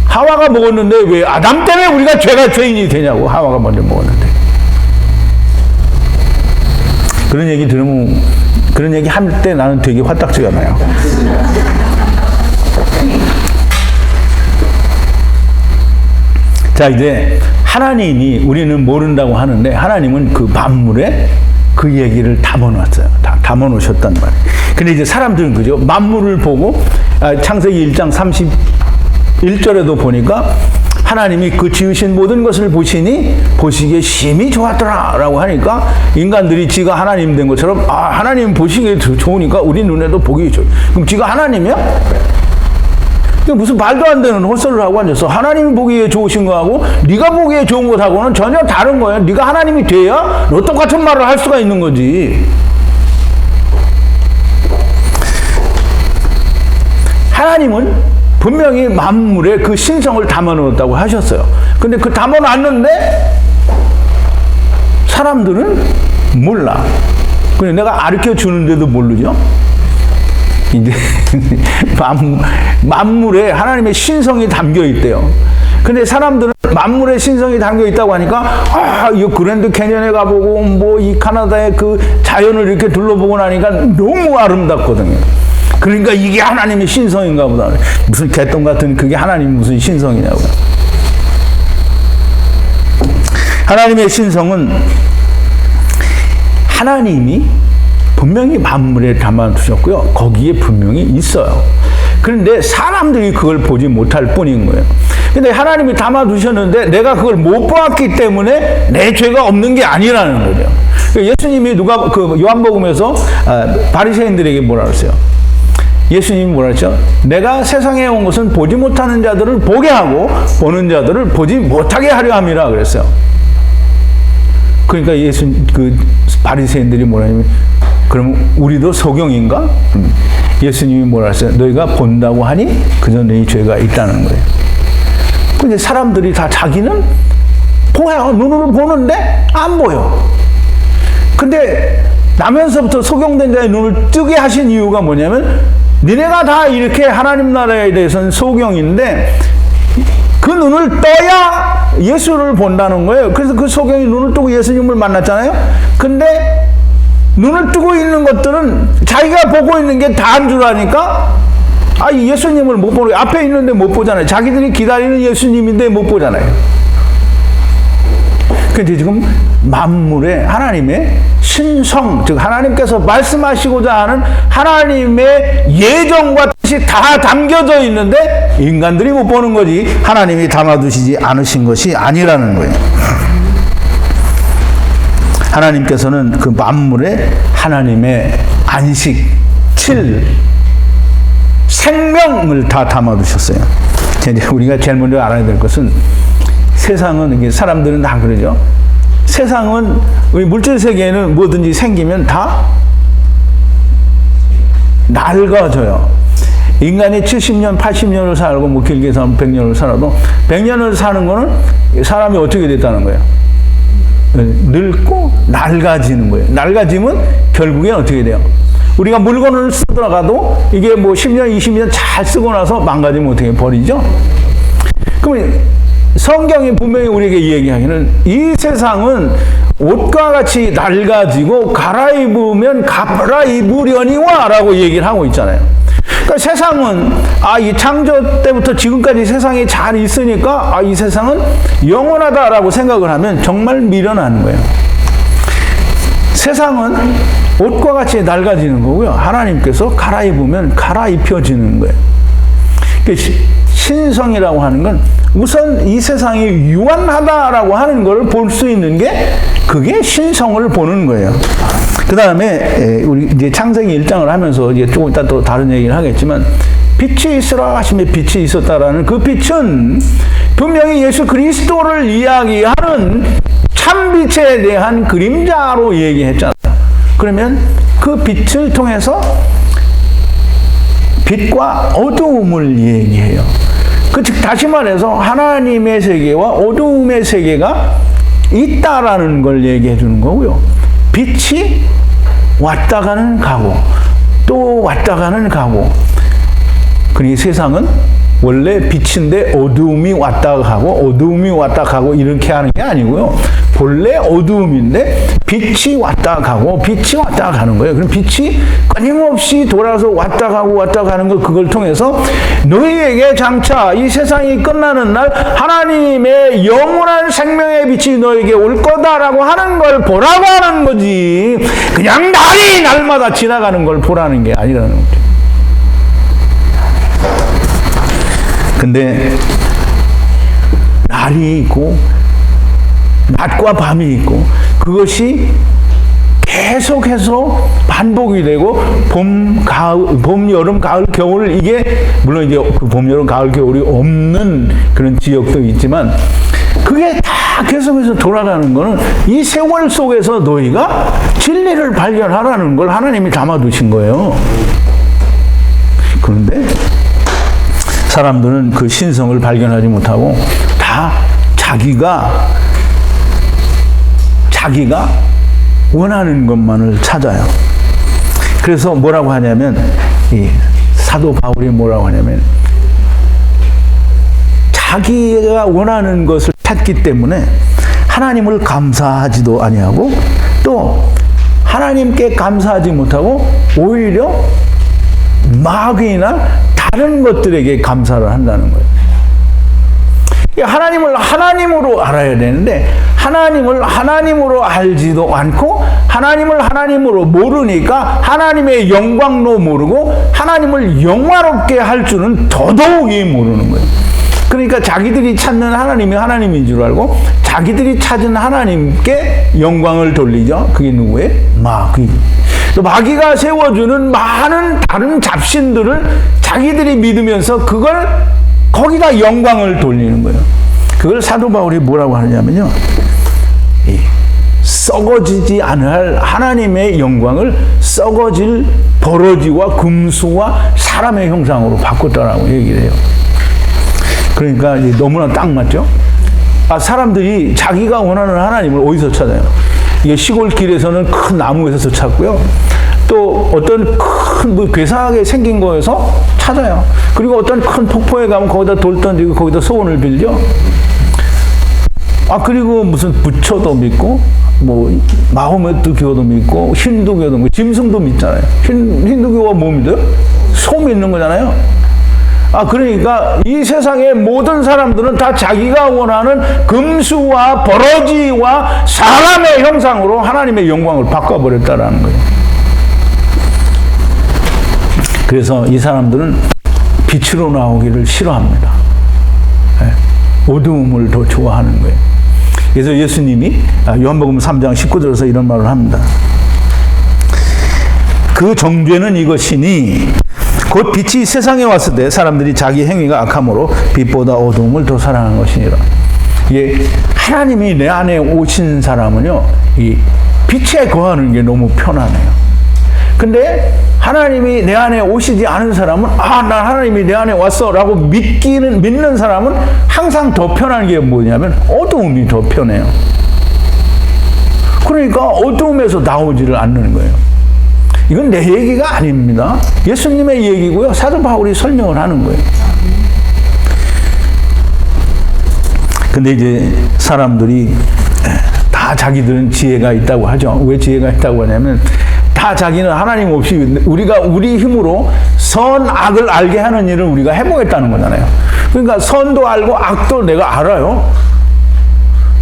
하와가 먹었는데 왜 아담 때문에 우리가 죄인이 되냐고. 하와가 먼저 먹었는데. 그런 얘기 들으면 그런 얘기 할 때 나는 되게 화딱지가 나요. 자, 이제 하나님이 우리는 모른다고 하는데 하나님은 그 만물에 그 얘기를 담아놨어요. 담아놓으셨단 말이에요. 근데 이제 사람들은 그죠? 만물을 보고 창세기 1장 31절에도 보니까 하나님이 그 지으신 모든 것을 보시니 보시기에 심히 좋았더라 라고 하니까 인간들이 지가 하나님 된 것처럼 하나님 보시기에 좋으니까 우리 눈에도 보기 좋아요. 그럼 지가 하나님이야? 무슨 말도 안 되는 헛소리를 하고 앉았어. 하나님이 보기에 좋으신 거하고 네가 보기에 좋은 것하고는 전혀 다른 거예요. 네가 하나님이 돼야 너 똑같은 말을 할 수가 있는 거지. 하나님은 분명히 만물에 그 신성을 담아놓았다고 하셨어요. 근데 그 담아놨는데 사람들은 몰라. 그래 내가 가르쳐 주는데도 모르죠. 이제 만물에 하나님의 신성이 담겨 있대요. 근데 사람들은 만물의 신성이 담겨 있다고 하니까 이 그랜드 캐년에 가보고 뭐 이 카나다의 그 자연을 이렇게 둘러보고 나니까 너무 아름답거든요. 그러니까 이게 하나님의 신성인가 보다. 무슨 개똥 같은 그게 하나님 무슨 신성이냐고요. 하나님의 신성은 하나님이 분명히 만물에 담아두셨고요. 거기에 분명히 있어요. 그런데 사람들이 그걸 보지 못할 뿐인 거예요. 근데 하나님이 담아두셨는데 내가 그걸 못 보았기 때문에 내 죄가 없는 게 아니라는 거죠. 예수님이 요한복음에서 바리새인들에게 뭐라 그랬어요? 예수님이 뭐라 했죠? 내가 세상에 온 것은 보지 못하는 자들을 보게 하고 보는 자들을 보지 못하게 하려 함이라 그랬어요. 그러니까 바리새인들이 뭐라 하냐면 그럼 우리도 소경인가? 예수님이 뭐라 했어요? 너희가 본다고 하니 그저 너희 죄가 있다는 거예요. 근데 사람들이 다 자기는 보여요. 눈으로 보는데 안 보여. 근데 나면서부터 소경된 자의 눈을 뜨게 하신 이유가 뭐냐면 니네가 다 이렇게 하나님 나라에 대해서는 소경인데 그 눈을 떠야 예수를 본다는 거예요. 그래서 그 소경이 눈을 뜨고 예수님을 만났잖아요. 근데 눈을 뜨고 있는 것들은 자기가 보고 있는 게 다인 줄 아니까 예수님을 못 보는, 앞에 있는데 못 보잖아요. 자기들이 기다리는 예수님인데 못 보잖아요. 근데 지금 만물에 하나님의 신성, 즉 하나님께서 말씀하시고자 하는 하나님의 예정과 뜻이 다 담겨져 있는데 인간들이 못 보는 거지 하나님이 담아두시지 않으신 것이 아니라는 거예요. 하나님께서는 그 만물에 하나님의 안식, 생명을 다 담아두셨어요. 이제 우리가 제일 먼저 알아야 될 것은 세상은, 사람들은 다 그러죠. 세상은, 우리 물질 세계에는 뭐든지 생기면 다 낡아져요. 인간이 70년, 80년을 살고, 뭐 길게 살면 100년을 살아도, 100년을 사는 거는 사람이 어떻게 됐다는 거예요? 늙고 낡아지는 거예요. 낡아지면 결국엔 어떻게 돼요? 우리가 물건을 쓰다가도 이게 뭐 10년, 20년 잘 쓰고 나서 망가지면 어떻게 버리죠? 그러면 성경이 분명히 우리에게 얘기하기는 이 세상은 옷과 같이 낡아지고 갈아입으면 갈아입으려니와 라고 얘기를 하고 있잖아요. 그러니까 세상은 이 창조 때부터 지금까지 세상이 잘 있으니까 이 세상은 영원하다라고 생각을 하면 정말 미련한 거예요. 세상은 옷과 같이 낡아지는 거고요. 하나님께서 갈아입으면 갈아입혀지는 거예요. 신성이라고 하는 건 우선 이 세상이 유한하다라고 하는 걸 볼 수 있는 게 그게 신성을 보는 거예요. 그 다음에 우리 이제 창세기 1장을 하면서 이제 조금 이따 또 다른 얘기를 하겠지만 빛이 있으라 하시며 빛이 있었다라는 그 빛은 분명히 예수 그리스도를 이야기하는 참빛에 대한 그림자로 얘기했잖아요. 그러면 그 빛을 통해서 빛과 어두움을 얘기해요. 즉 다시 말해서 하나님의 세계와 어두움의 세계가 있다라는 걸 얘기해 주는 거고요. 빛이 왔다가는 가고 또 왔다가는 가고. 그러니 세상은 원래 빛인데 어두움이 왔다 가고 어두움이 왔다 가고 이렇게 하는 게 아니고요. 본래 어두움인데 빛이 왔다 가고 빛이 왔다 가는 거예요. 그럼 빛이 끊임없이 돌아서 왔다 가고 왔다 가는 거, 그걸 통해서 너희에게 장차 이 세상이 끝나는 날 하나님의 영원한 생명의 빛이 너에게 올 거다라고 하는 걸 보라고 하는 거지, 그냥 날이 날마다 지나가는 걸 보라는 게 아니라는 거죠. 근데 날이 있고 낮과 밤이 있고 그것이 계속해서 반복이 되고 봄, 여름, 가을, 겨울, 이게 물론 이제 봄, 여름, 가을, 겨울이 없는 그런 지역도 있지만 그게 다 계속해서 돌아가는 거는 이 세월 속에서 너희가 진리를 발견하라는 걸 하나님이 담아두신 거예요. 그런데 사람들은 그 신성을 발견하지 못하고 다 자기가 원하는 것만을 찾아요. 그래서 뭐라고 하냐면, 이 사도 바울이 뭐라고 하냐면, 자기가 원하는 것을 찾기 때문에 하나님을 감사하지도 아니하고 또 하나님께 감사하지 못하고 오히려 마귀나 다른 것들에게 감사를 한다는 거예요. 하나님을 하나님으로 알아야 되는데 하나님을 하나님으로 알지도 않고 하나님을 하나님으로 모르니까 하나님의 영광도 모르고 하나님을 영화롭게 할 줄은 더더욱이 모르는 거예요. 그러니까 자기들이 찾는 하나님이 하나님인 줄 알고 자기들이 찾은 하나님께 영광을 돌리죠. 그게 누구예요? 마귀. 또 마귀가 세워주는 많은 다른 잡신들을 자기들이 믿으면서 그걸 거기다 영광을 돌리는 거예요. 그걸 사도 바울이 뭐라고 하느냐면요, 썩어지지 않을 하나님의 영광을 썩어질 버러지와 금수와 사람의 형상으로 바꿨다라고 얘기를 해요. 그러니까 너무나 딱 맞죠? 사람들이 자기가 원하는 하나님을 어디서 찾아요? 이게 시골 길에서는 큰 나무에서 찾고요. 또 어떤 큰 괴상하게 생긴 거에서 찾아요. 그리고 어떤 큰 폭포에 가면 거기다 돌 던지고 거기다 소원을 빌죠. 그리고 무슨 부처도 믿고, 마호메트 교도 믿고, 힌두교도 믿고, 짐승도 믿잖아요. 힌두교가 뭐 믿어요? 소 믿는 거잖아요. 그러니까 이 세상의 모든 사람들은 다 자기가 원하는 금수와 버러지와 사람의 형상으로 하나님의 영광을 바꿔버렸다라는 거예요. 그래서 이 사람들은 빛으로 나오기를 싫어합니다. 어두움을 더 좋아하는 거예요. 그래서 예수님이 요한복음 3장 19절에서 이런 말을 합니다. 그 정죄는 이것이니 곧 빛이 세상에 왔을 때 사람들이 자기 행위가 악함으로 빛보다 어두움을 더 사랑한 것이니라. 이게 하나님이 내 안에 오신 사람은요, 이 빛에 거하는 게 너무 편하네요. 근데 하나님이 내 안에 오시지 않은 사람은 난 하나님이 내 안에 왔어 라고 믿는 사람은 항상 더 편한 게 뭐냐면 어두움이 더 편해요. 그러니까 어두움에서 나오지를 않는 거예요. 이건 내 얘기가 아닙니다. 예수님의 얘기고요. 사도 바울이 설명을 하는 거예요. 근데 이제 사람들이 다 자기들은 지혜가 있다고 하죠. 왜 지혜가 있다고 하냐면 다 자기는 하나님 없이 우리가 우리 힘으로 선, 악을 알게 하는 일을 우리가 해보겠다는 거잖아요. 그러니까 선도 알고 악도 내가 알아요.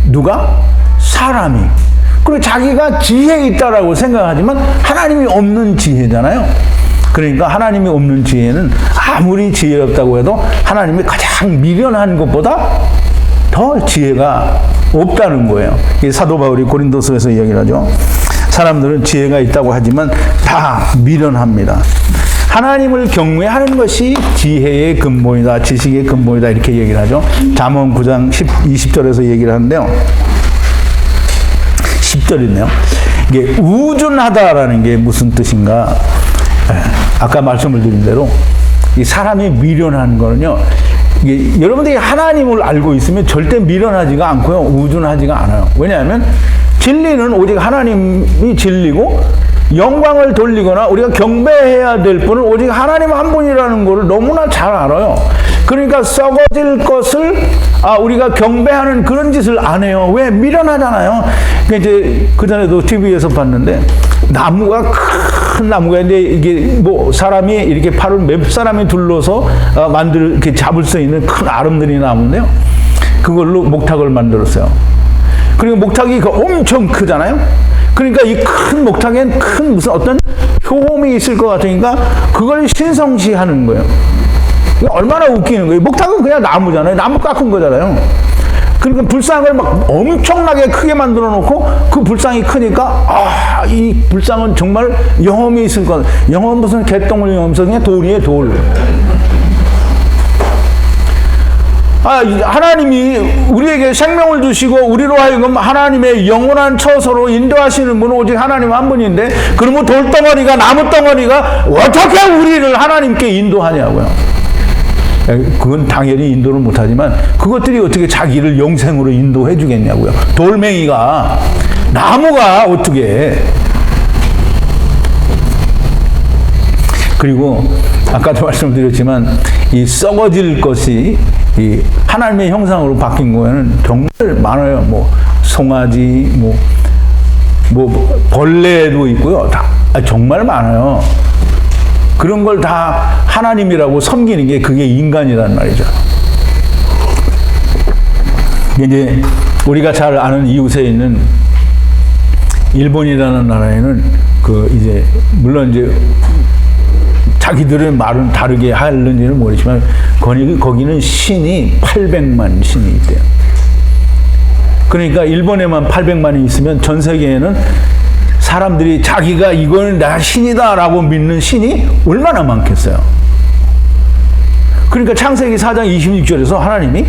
누가? 사람이. 그리고 자기가 지혜 있다라고 생각하지만 하나님이 없는 지혜잖아요. 그러니까 하나님이 없는 지혜는 아무리 지혜롭다고 해도 하나님이 가장 미련한 것보다 더 지혜가 없다는 거예요. 사도 바울이 고린도서에서 얘기를 하죠. 사람들은 지혜가 있다고 하지만 다 미련합니다. 하나님을 경외하는 것이 지혜의 근본이다, 지식의 근본이다 이렇게 얘기를 하죠. 잠언 9장 20절에서 얘기를 하는데요. 10절이네요. 이게 우준하다라는 게 무슨 뜻인가? 아까 말씀을 드린 대로 이 사람이 미련한 거는요. 이게 여러분들이 하나님을 알고 있으면 절대 미련하지가 않고요. 우준하지가 않아요. 왜냐하면 진리는 오직 하나님이 진리고 영광을 돌리거나 우리가 경배해야 될 분은 오직 하나님 한 분이라는 것을 너무나 잘 알아요. 그러니까 썩어질 것을 우리가 경배하는 그런 짓을 안 해요. 왜? 미련하잖아요. 이제 그전에도 TV에서 봤는데 나무가 큰 나무가 있는데 이게 사람이 이렇게 팔을 몇 사람이 둘러서 이렇게 잡을 수 있는 큰 아름드리 나무인데요. 그걸로 목탁을 만들었어요. 그리고 목탁이 엄청 크잖아요. 그러니까 이 큰 목탁엔 큰 무슨 어떤 효험이 있을 것 같으니까 그걸 신성시하는 거예요. 얼마나 웃기는 거예요. 목탁은 그냥 나무잖아요. 나무 깎은 거잖아요. 그러니까 불상을 막 엄청나게 크게 만들어 놓고 그 불상이 크니까 이 불상은 정말 영험이 있을 것 같아요. 영험 무슨 개똥을 영험해서 그냥 돌이에요, 돌. 하나님이 우리에게 생명을 주시고 우리로 하여금 하나님의 영원한 처소로 인도하시는 분은 오직 하나님 한 분인데 그러면 돌덩어리가 나무덩어리가 어떻게 우리를 하나님께 인도하냐고요. 그건 당연히 인도를 못하지만 그것들이 어떻게 자기를 영생으로 인도해 주겠냐고요. 돌멩이가 나무가 어떻게 해. 그리고 아까도 말씀드렸지만 이 썩어질 것이 이 하나님의 형상으로 바뀐 거에는 정말 많아요. 송아지, 벌레도 있고요. 다 정말 많아요. 그런 걸 다 하나님이라고 섬기는 게 그게 인간이란 말이죠. 이제 우리가 잘 아는 이웃에 있는 일본이라는 나라에는 물론 이제 자기들의 말은 다르게 하는지는 모르지만 거기는 신이 800만 신이 있대요. 그러니까 일본에만 800만이 있으면 전 세계에는 사람들이 자기가 이거는 나 신이다 라고 믿는 신이 얼마나 많겠어요. 그러니까 창세기 4장 26절에서 하나님이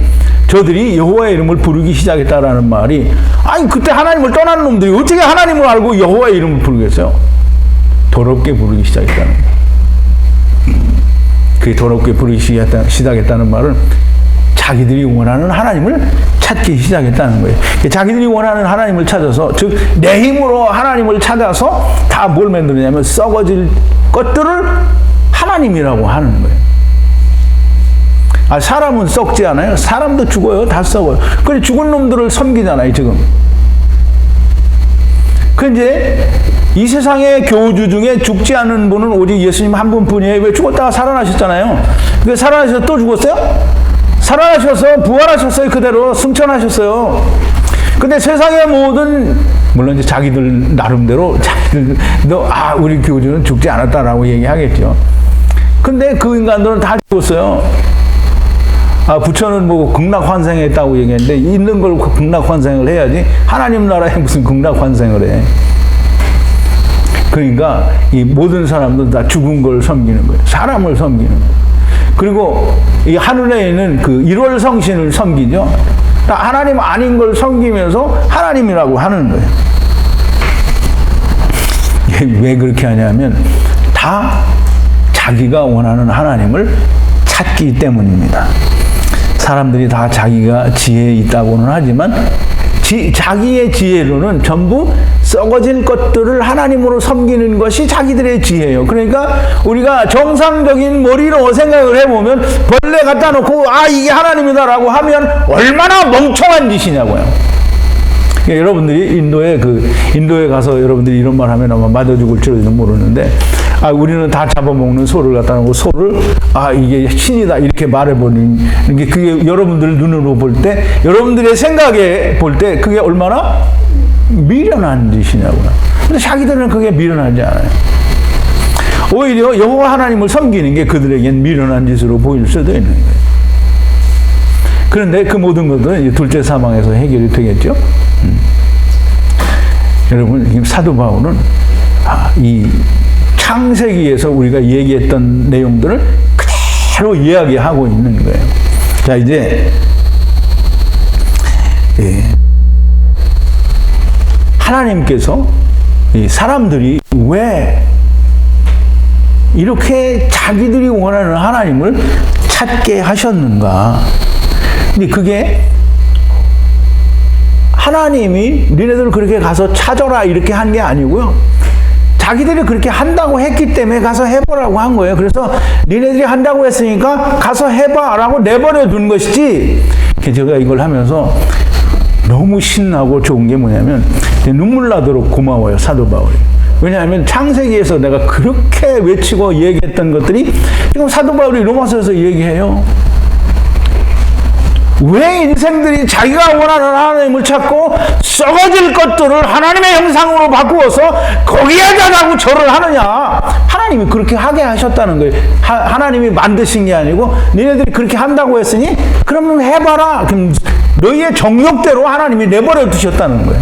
저들이 여호와의 이름을 부르기 시작했다라는 말이, 아니 그때 하나님을 떠난 놈들이 어떻게 하나님을 알고 여호와의 이름을 부르겠어요? 더럽게 부르기 시작했다는 거예요. 그게 더럽게 부르기 시작했다는 말은 자기들이 원하는 하나님을 찾기 시작했다는 거예요. 자기들이 원하는 하나님을 찾아서, 즉 내 힘으로 하나님을 찾아서 다 뭘 만드느냐면 썩어질 것들을 하나님이라고 하는 거예요. 아, 사람은 썩지 않아요? 사람도 죽어요. 다 썩어요. 그래 죽은 놈들을 섬기잖아요, 지금. 그 이제 이 세상의 교주 중에 죽지 않은 분은 오직 예수님 한 분뿐이에요. 왜? 죽었다가 살아나셨잖아요. 그 살아나셔서 또 죽었어요? 살아나셔서 부활하셨어요. 그대로 승천하셨어요. 근데 세상의 모든, 물론 이제 자기들 나름대로 우리 교주는 죽지 않았다라고 얘기하겠죠. 근데 그 인간들은 다 죽었어요. 아, 부처는 뭐 극락환생했다고 얘기했는데 있는 걸 극락환생을 해야지 하나님 나라에 무슨 극락환생을 해. 그러니까 이 모든 사람들 다 죽은 걸 섬기는 거예요. 사람을 섬기는 거예요. 그리고 이 하늘에 있는 그 1월 성신을 섬기죠. 하나님 아닌 걸 섬기면서 하나님이라고 하는 거예요. 왜 그렇게 하냐면 다 자기가 원하는 하나님을 찾기 때문입니다. 사람들이 다 자기가 지혜에 있다고는 하지만 자기의 지혜로는 전부 썩어질 것들을 하나님으로 섬기는 것이 자기들의 지혜예요. 그러니까 우리가 정상적인 머리로 생각을 해보면 벌레 갖다 놓고 아 이게 하나님이다라고 하면 얼마나 멍청한 짓이냐고요. 그러니까 여러분들이 인도에 가서 여러분들이 이런 말 하면 아마 맞아 죽을지도 모르는데, 아, 우리는 다 잡아먹는 소를 갖다 놓고 소를, 아, 이게 신이다. 이렇게 말해버리는 게 그게 여러분들 눈으로 볼 때, 여러분들의 생각에 볼 때 그게 얼마나 미련한 짓이냐고요. 근데 자기들은 그게 미련하지 않아요. 오히려 여호와 하나님을 섬기는 게 그들에겐 미련한 짓으로 보일 수도 있는 거예요. 그런데 그 모든 것들은 이제 둘째 사망에서 해결이 되겠죠. 여러분, 사도 바울은 이 창세기에서 우리가 얘기했던 내용들을 그대로 이야기하고 있는 거예요. 자, 이제 하나님께서 이 사람들이 왜 이렇게 자기들이 원하는 하나님을 찾게 하셨는가? 근데 그게 하나님이 니네들 그렇게 가서 찾아라 이렇게 한 게 아니고요. 자기들이 그렇게 한다고 했기 때문에 가서 해보라고 한 거예요. 그래서 니네들이 한다고 했으니까 가서 해봐라고 내버려 둔 것이지. 제가 이걸 하면서 너무 신나고 좋은 게 뭐냐면 눈물 나도록 고마워요, 사도 바울이. 왜냐하면 창세기에서 내가 그렇게 외치고 얘기했던 것들이 지금 사도 바울이 로마서에서 얘기해요. 왜 인생들이 자기가 원하는 하나님을 찾고 썩어질 것들을 하나님의 형상으로 바꾸어서 거기에다가고 절을 하느냐. 하나님이 그렇게 하게 하셨다는 거예요. 하나님이 만드신 게 아니고 너희들이 그렇게 한다고 했으니 그러면 해봐라. 그럼 너희의 정욕대로 하나님이 내버려 두셨다는 거예요.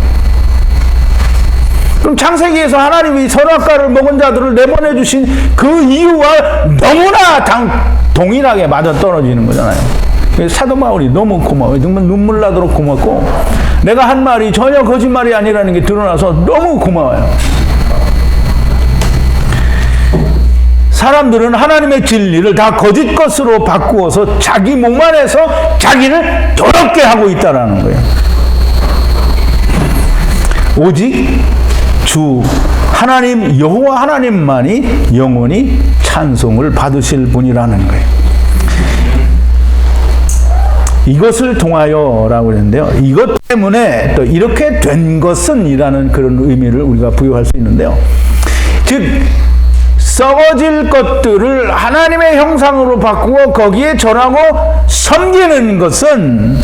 그럼 창세기에서 하나님이 선악과를 먹은 자들을 내보내 주신 그 이유와 너무나 동일하게 맞아떨어지는 거잖아요. 사도 바울이 너무 고마워요. 정말 눈물 나도록 고맙고 내가 한 말이 전혀 거짓말이 아니라는 게 드러나서 너무 고마워요. 사람들은 하나님의 진리를 다 거짓 것으로 바꾸어서 자기 몸 안에서 자기를 더럽게 하고 있다는 거예요. 오직 주 하나님 여호와 하나님만이 영원히 찬송을 받으실 분이라는 거예요. 이것을 통하여라고 그랬는데요. 이것 때문에 또 이렇게 된 것은 이라는 그런 의미를 우리가 부여할 수 있는데요. 즉 썩어질 것들을 하나님의 형상으로 바꾸어 거기에 절하고 섬기는 것은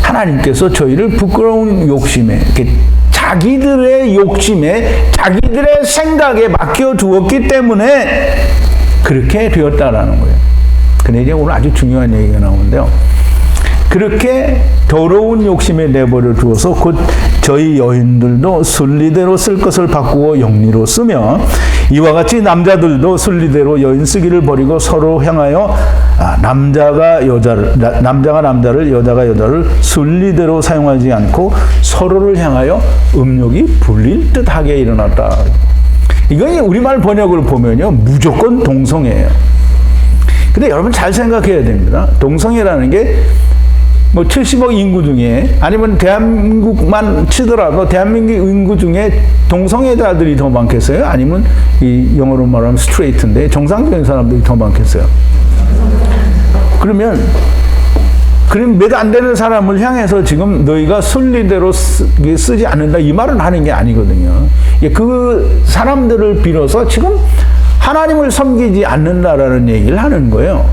하나님께서 저희를 부끄러운 욕심에, 자기들의 욕심에, 자기들의 생각에 맡겨 두었기 때문에 그렇게 되었다라는 거예요. 근데 이제 오늘 아주 중요한 얘기가 나오는데요. 그렇게 더러운 욕심에 내버려 두어서 곧 저희 여인들도 순리대로 쓸 것을 바꾸어 영리로 쓰며 이와 같이 남자들도 순리대로 여인 쓰기를 버리고 서로 향하여 남자가 남자를 여자가 여자를 순리대로 사용하지 않고 서로를 향하여 음욕이 불릴 듯하게 일어났다. 이건 우리말 번역을 보면요 무조건 동성애예요. 근데 여러분 잘 생각해야 됩니다. 동성애라는 게 뭐 70억 인구 중에 아니면 대한민국만 치더라도 대한민국 인구 중에 동성애자들이 더 많겠어요? 아니면 이 영어로 말하면 스트레이트인데 정상적인 사람들이 더 많겠어요? 그럼 몇 안 되는 사람을 향해서 지금 너희가 순리대로 쓰지 않는다 이 말은 하는 게 아니거든요. 그 사람들을 빌어서 지금 하나님을 섬기지 않는다라는 얘기를 하는 거예요.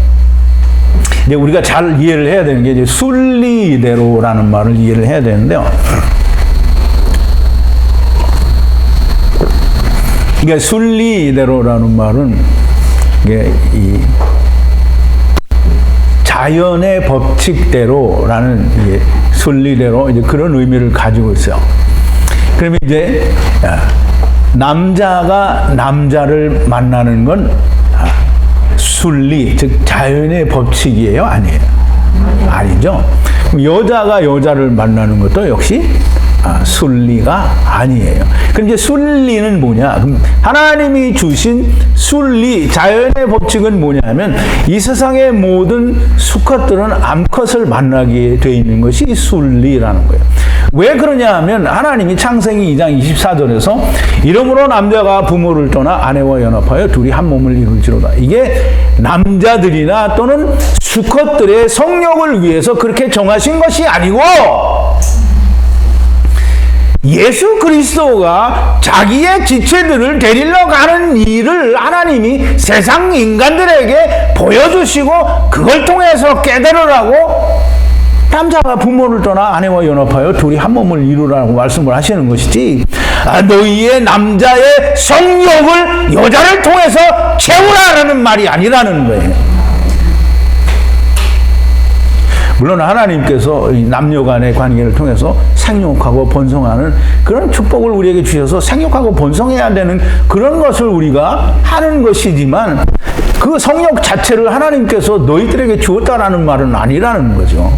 근데 우리가 잘 이해를 해야 되는 게 이제 순리대로라는 말을 이해를 해야 되는데요. 그러니까 순리대로라는 말은 이게 이 자연의 법칙대로라는 이게 순리대로 이제 그런 의미를 가지고 있어요. 그러면 이제 남자가 남자를 만나는 건 순리, 즉 자연의 법칙이에요? 아니에요? 아니죠. 그럼 여자가 여자를 만나는 것도 역시 순리가 아니에요. 그럼 이제 순리는 뭐냐? 그럼 하나님이 주신 순리, 자연의 법칙은 뭐냐면 이 세상의 모든 수컷들은 암컷을 만나게 돼 있는 것이 순리라는 거예요. 왜 그러냐 하면 하나님이 창세기 2장 24절에서 이러므로 남자가 부모를 떠나 아내와 연합하여 둘이 한 몸을 이룰지로다. 이게 남자들이나 또는 수컷들의 성욕을 위해서 그렇게 정하신 것이 아니고 예수 그리스도가 자기의 지체들을 데리러 가는 일을 하나님이 세상 인간들에게 보여주시고 그걸 통해서 깨달으라고 남자가 부모를 떠나 아내와 연합하여 둘이 한 몸을 이루라고 말씀을 하시는 것이지 너희의 남자의 성욕을 여자를 통해서 채우라라는 말이 아니라는 거예요. 물론 하나님께서 남녀 간의 관계를 통해서 생육하고 번성하는 그런 축복을 우리에게 주셔서 생육하고 번성해야 되는 그런 것을 우리가 하는 것이지만 그 성욕 자체를 하나님께서 너희들에게 주었다라는 말은 아니라는 거죠.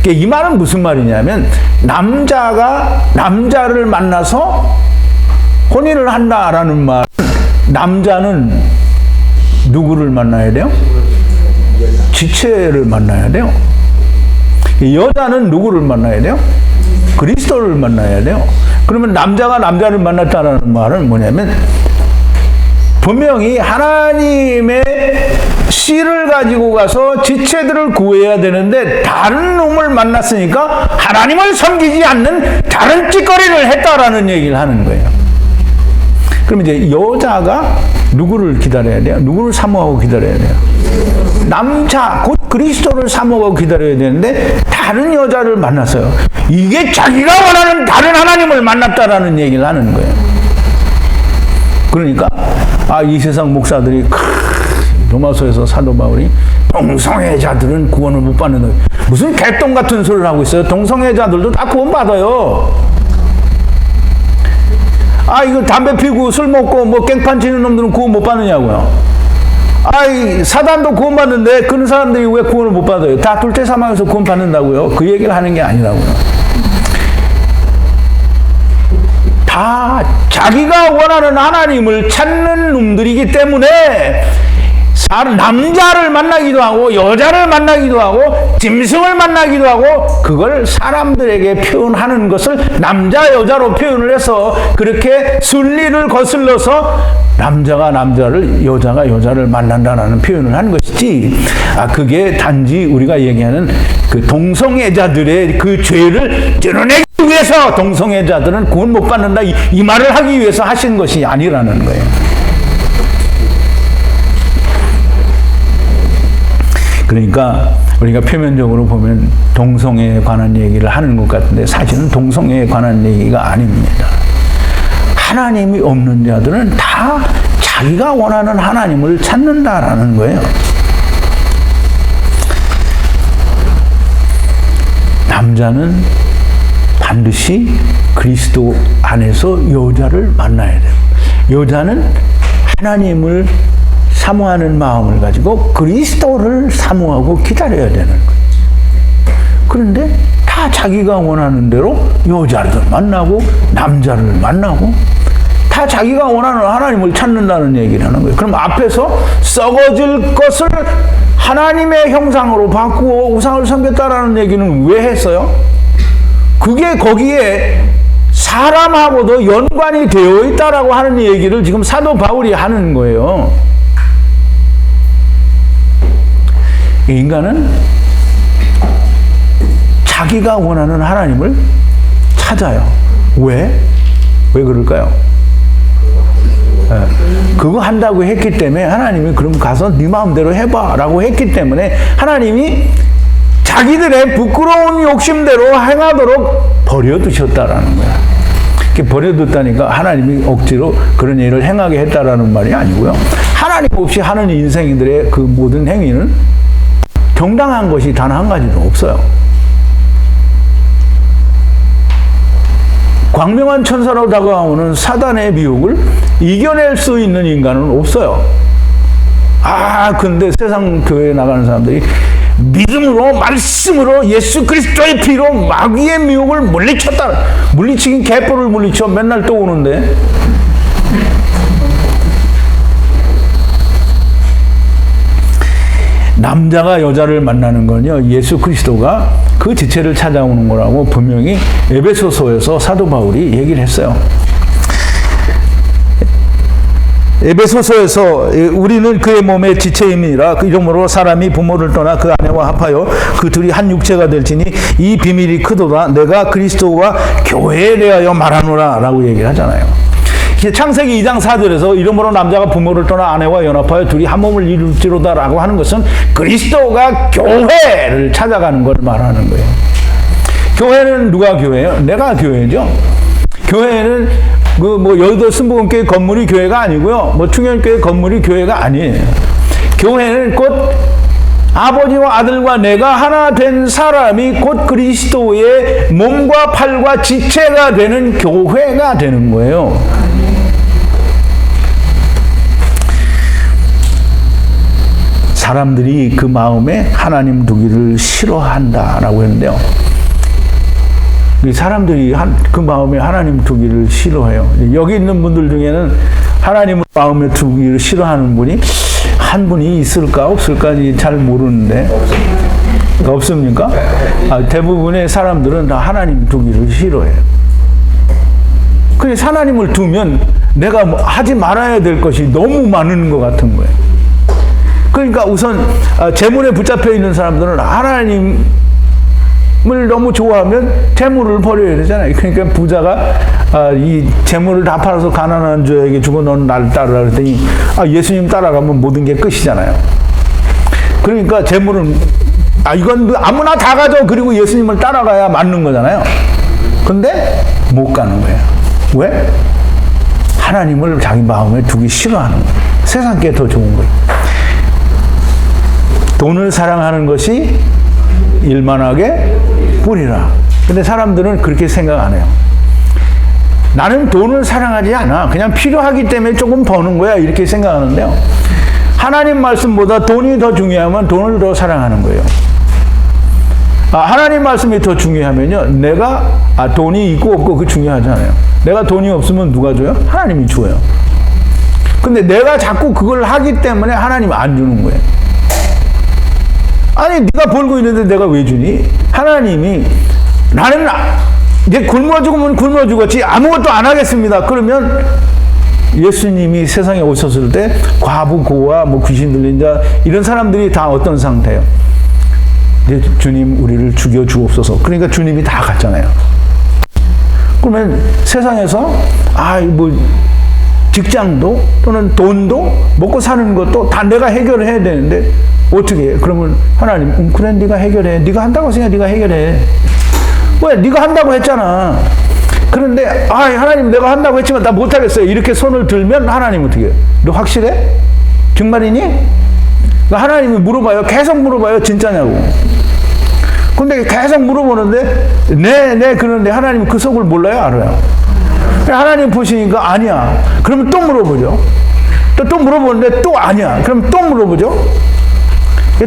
이 말은 무슨 말이냐면 남자가 남자를 만나서 혼인을 한다라는 말은 남자는 누구를 만나야 돼요? 지체를 만나야 돼요. 여자는 누구를 만나야 돼요? 그리스도를 만나야 돼요. 그러면 남자가 남자를 만났다는 말은 뭐냐면 분명히 하나님의 씨를 가지고 가서 지체들을 구해야 되는데 다른 놈을 만났으니까 하나님을 섬기지 않는 다른 찌꺼리를 했다라는 얘기를 하는 거예요. 그럼 이제 여자가 누구를 기다려야 돼요? 누구를 사모하고 기다려야 돼요? 남자, 곧 그리스도를 사모하고 기다려야 되는데 다른 여자를 만났어요. 이게 자기가 원하는 다른 하나님을 만났다라는 얘기를 하는 거예요. 그러니까 이 세상 목사들이 로마서에서 사도 바울이 동성애자들은 구원을 못 받는다. 무슨 개똥 같은 소리를 하고 있어요. 동성애자들도 다 구원 받아요. 이거 담배 피고 술 먹고 뭐 깽판 치는 놈들은 구원 못 받느냐고요. 사단도 구원 받는데 그런 사람들이 왜 구원을 못 받아요? 다 둘째 사망에서 구원 받는다고요. 그 얘기를 하는 게 아니라고요. 다 자기가 원하는 하나님을 찾는 놈들이기 때문에 남자를 만나기도 하고 여자를 만나기도 하고 짐승을 만나기도 하고 그걸 사람들에게 표현하는 것을 남자 여자로 표현을 해서 그렇게 순리를 거슬러서 남자가 남자를 여자가 여자를 만난다라는 표현을 하는 것이지 그게 단지 우리가 얘기하는 그 동성애자들의 그 죄를 드러내기 위해서 동성애자들은 구원 못 받는다 이 말을 하기 위해서 하신 것이 아니라는 거예요. 그러니까 우리가 표면적으로 보면 동성애에 관한 얘기를 하는 것 같은데 사실은 동성애에 관한 얘기가 아닙니다. 하나님이 없는 자들은 다 자기가 원하는 하나님을 찾는다라는 거예요. 남자는 반드시 그리스도 안에서 여자를 만나야 돼요. 여자는 하나님을 사모하는 마음을 가지고 그리스도를 사모하고 기다려야 되는 거예요. 그런데 다 자기가 원하는 대로 여자를 만나고 남자를 만나고 다 자기가 원하는 하나님을 찾는다는 얘기를 하는 거예요. 그럼 앞에서 썩어질 것을 하나님의 형상으로 바꾸어 우상을 섬겼다라는 얘기는 왜 했어요? 그게 거기에 사람하고도 연관이 되어 있다라고 하는 얘기를 지금 사도 바울이 하는 거예요. 인간은 자기가 원하는 하나님을 찾아요. 왜? 왜 그럴까요? 그거 한다고 했기 때문에 하나님이 그럼 가서 네 마음대로 해봐 라고 했기 때문에 하나님이 자기들의 부끄러운 욕심대로 행하도록 버려두셨다라는 거야. 버려뒀다니까 하나님이 억지로 그런 일을 행하게 했다라는 말이 아니고요. 하나님 없이 하는 인생들의 그 모든 행위는 정당한 것이 단 한 가지도 없어요. 광명한 천사로 다가오는 사단의 미혹을 이겨낼 수 있는 인간은 없어요. 근데 세상 교회에 나가는 사람들이 믿음으로, 말씀으로, 예수 그리스도의 피로 마귀의 미혹을 물리쳤다. 물리치긴 개뿔을 물리쳐. 맨날 또 오는데. 남자가 여자를 만나는 건요, 예수 그리스도가 그 지체를 찾아오는 거라고 분명히 에베소서에서 사도 바울이 얘기를 했어요. 에베소서에서 우리는 그의 몸의 지체임이라 그 이러므로 사람이 부모를 떠나 그 아내와 합하여 그 둘이 한 육체가 될지니 이 비밀이 크도다. 내가 그리스도와 교회에 대하여 말하노라 라고 얘기를 하잖아요. 창세기 2장 4절에서 이러므로 남자가 부모를 떠나 아내와 연합하여 둘이 한 몸을 이룰지로다 라고 하는 것은 그리스도가 교회를 찾아가는 걸 말하는 거예요. 교회는 누가 교회예요? 내가 교회죠. 교회는 여의도 순복음교회 건물이 교회가 아니고요. 충현교회 건물이 교회가 아니에요. 교회는 곧 아버지와 아들과 내가 하나 된 사람이 곧 그리스도의 몸과 팔과 지체가 되는 교회가 되는 거예요. 사람들이 그 마음에 하나님 두기를 싫어한다라고 했는데요. 사람들이 그 마음에 하나님 두기를 싫어해요. 여기 있는 분들 중에는 하나님을 마음에 두기를 싫어하는 분이 한 분이 있을까 없을까 잘 모르는데 없습니까? 대부분의 사람들은 다 하나님 두기를 싫어해요. 그래서 하나님을 두면 내가 하지 말아야 될 것이 너무 많은 것 같은 거예요. 그러니까 우선 재물에 붙잡혀 있는 사람들은 하나님을 너무 좋아하면 재물을 버려야 되잖아요. 그러니까 부자가 이 재물을 다 팔아서 가난한 자에게 주고 너는 나를 따르라 그랬더니 예수님 따라가면 모든 게 끝이잖아요. 그러니까 재물은 이건 아무나 다 가져. 그리고 예수님을 따라가야 맞는 거잖아요. 근데 못 가는 거예요. 왜? 하나님을 자기 마음에 두기 싫어하는 거예요. 세상 게 더 좋은 거예요. 돈을 사랑하는 것이 일만하게 뿌리라. 근데 사람들은 그렇게 생각 안 해요. 나는 돈을 사랑하지 않아. 그냥 필요하기 때문에 조금 버는 거야. 이렇게 생각하는데요. 하나님 말씀보다 돈이 더 중요하면 돈을 더 사랑하는 거예요. 하나님 말씀이 더 중요하면요. 내가 돈이 있고 없고 그 중요하잖아요. 내가 돈이 없으면 누가 줘요? 하나님이 줘요. 근데 내가 자꾸 그걸 하기 때문에 하나님이 안 주는 거예요. 아니 네가 벌고 있는데 내가 왜 주니? 하나님이 나는 이제 굶어 죽으면 굶어 죽었지 아무것도 안 하겠습니다. 그러면 예수님이 세상에 오셨을 때 과부, 고아, 귀신 들린 자 이런 사람들이 다 어떤 상태예요? 주님 우리를 죽여 주옵소서. 그러니까 주님이 다 갔잖아요. 그러면 세상에서 직장도 또는 돈도 먹고 사는 것도 다 내가 해결해야 되는데 어떻게 해? 그러면 하나님 그래 네가 해결해. 네가 한다고 생각해. 네가 해결해. 왜? 네가 한다고 했잖아. 그런데 하나님 내가 한다고 했지만 나 못하겠어요. 이렇게 손을 들면 하나님 어떻게 해요? 너 확실해? 정말이니? 하나님이 물어봐요. 계속 물어봐요. 진짜냐고. 근데 계속 물어보는데 네 그런데 하나님 그 속을 몰라요? 알아요? 하나님 보시니까 아니야. 그러면 또 물어보죠. 또 물어보는데 또 아니야. 그럼 또 물어보죠.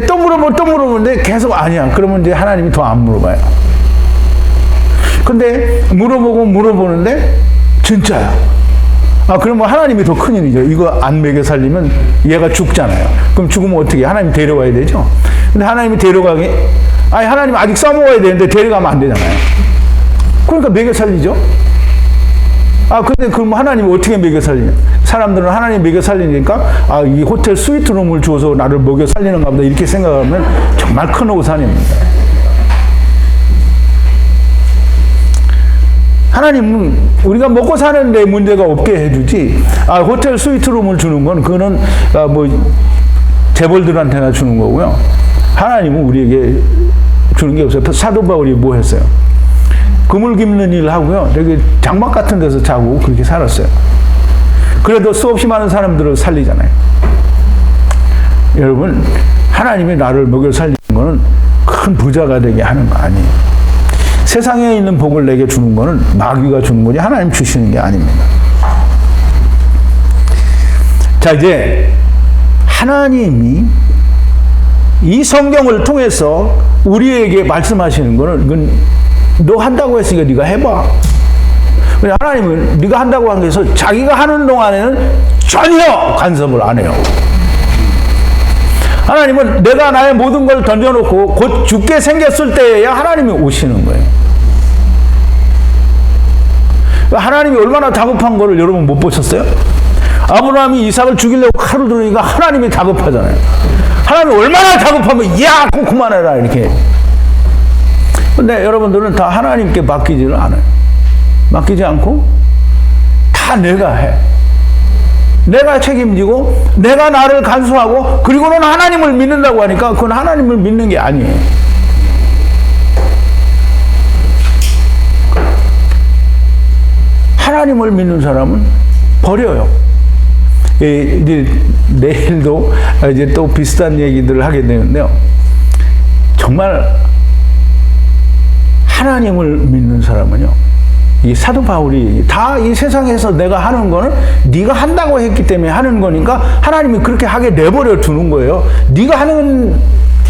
또 물어보는데 계속 아니야. 그러면 이제 하나님이 더 안 물어봐요. 근데 물어보는데 진짜야. 그러면 하나님이 더 큰일이죠. 이거 안 먹여 살리면 얘가 죽잖아요. 그럼 죽으면 어떻게 해? 하나님 데려가야 되죠. 근데 하나님이 하나님 아직 써먹어야 되는데 데려가면 안 되잖아요. 그러니까 먹여 살리죠. 근데 그럼 하나님이 어떻게 먹여 살리냐? 사람들은 하나님 먹여 살리니까 이 호텔 스위트룸을 주어서 나를 먹여 살리는가 보다 이렇게 생각하면 정말 큰 오산입니다. 하나님은 우리가 먹고 사는 데 문제가 없게 해주지, 호텔 스위트룸을 주는 건 그거는 재벌들한테나 주는 거고요. 하나님은 우리에게 주는 게 없어요. 사도 바울이 뭐 했어요? 그물 깁는 일 하고요. 여기 장막 같은 데서 자고 그렇게 살았어요. 그래도 수없이 많은 사람들을 살리잖아요. 여러분, 하나님이 나를 먹여 살리는 거는 큰 부자가 되게 하는 거 아니에요. 세상에 있는 복을 내게 주는 거는 마귀가 주는 거지 하나님 주시는 게 아닙니다. 자, 이제 하나님이 이 성경을 통해서 우리에게 말씀하시는 거는 너 한다고 했으니까 네가 해봐. 하나님은 네가 한다고 한 게서 자기가 하는 동안에는 전혀 간섭을 안 해요. 하나님은 내가 나의 모든 걸 던져놓고 곧 죽게 생겼을 때에야 하나님이 오시는 거예요. 하나님이 얼마나 다급한 거를 여러분 못 보셨어요? 아브라함이 이삭을 죽이려고 칼을 들으니까 하나님이 다급하잖아요. 하나님이 얼마나 다급하면 야 그만해라 이렇게. 근데 여러분들은 다 하나님께 맡기지를 않아요. 맡기지 않고 다 내가 해. 내가 책임지고 내가 나를 간수하고 그리고는 하나님을 믿는다고 하니까 그건 하나님을 믿는 게 아니에요. 하나님을 믿는 사람은 버려요. 이제 내일도 이제 또 비슷한 얘기들을 하게 되는데요. 정말 하나님을 믿는 사람은요. 이 사도 바울이 다 이 세상에서 내가 하는 거는 네가 한다고 했기 때문에 하는 거니까 하나님이 그렇게 하게 내버려 두는 거예요. 네가 하는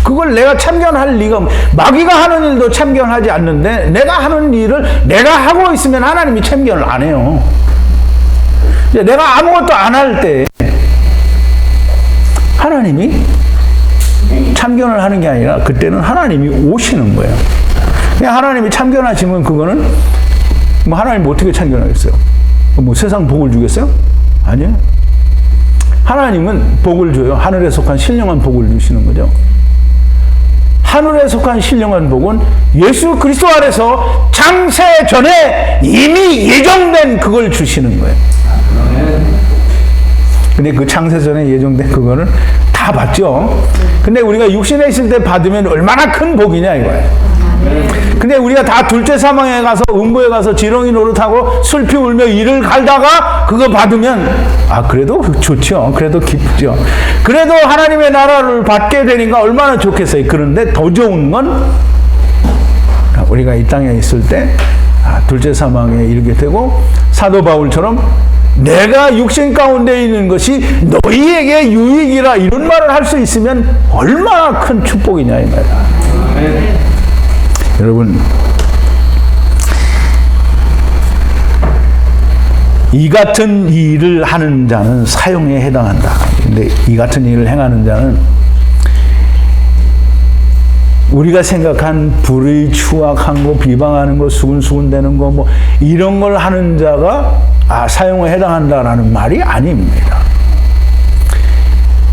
그걸 내가 참견할 리가 마귀가 하는 일도 참견하지 않는데 내가 하는 일을 내가 하고 있으면 하나님이 참견을 안 해요. 이제 내가 아무것도 안 할 때 하나님이 참견을 하는 게 아니라 그때는 하나님이 오시는 거예요. 그냥 하나님이 참견하시면 그거는 하나님 어떻게 참견하겠어요? 세상 복을 주겠어요? 아니에요. 하나님은 복을 줘요. 하늘에 속한 신령한 복을 주시는 거죠. 하늘에 속한 신령한 복은 예수 그리스도 안에서 창세 전에 이미 예정된 그걸 주시는 거예요. 근데 그 창세 전에 예정된 그거는 다 받죠. 근데 우리가 육신에 있을 때 받으면 얼마나 큰 복이냐 이거예요. 근데 우리가 다 둘째 사망에 가서 음부에 가서 지렁이 노릇하고 슬피 울며 이를 갈다가 그거 받으면 그래도 좋죠. 그래도 기쁘죠. 그래도 하나님의 나라를 받게 되니까 얼마나 좋겠어요. 그런데 더 좋은 건 우리가 이 땅에 있을 때 둘째 사망에 이르게 되고 사도 바울처럼 내가 육신 가운데 있는 것이 너희에게 유익이라 이런 말을 할 수 있으면 얼마나 큰 축복이냐 이 말이야. 여러분, 이 같은 일을 하는 자는 사형에 해당한다. 근데 이 같은 일을 행하는 자는 우리가 생각한 불의 추악한 거, 비방하는 거, 수군수군 되는 거, 이런 걸 하는 자가 사형에 해당한다라는 말이 아닙니다.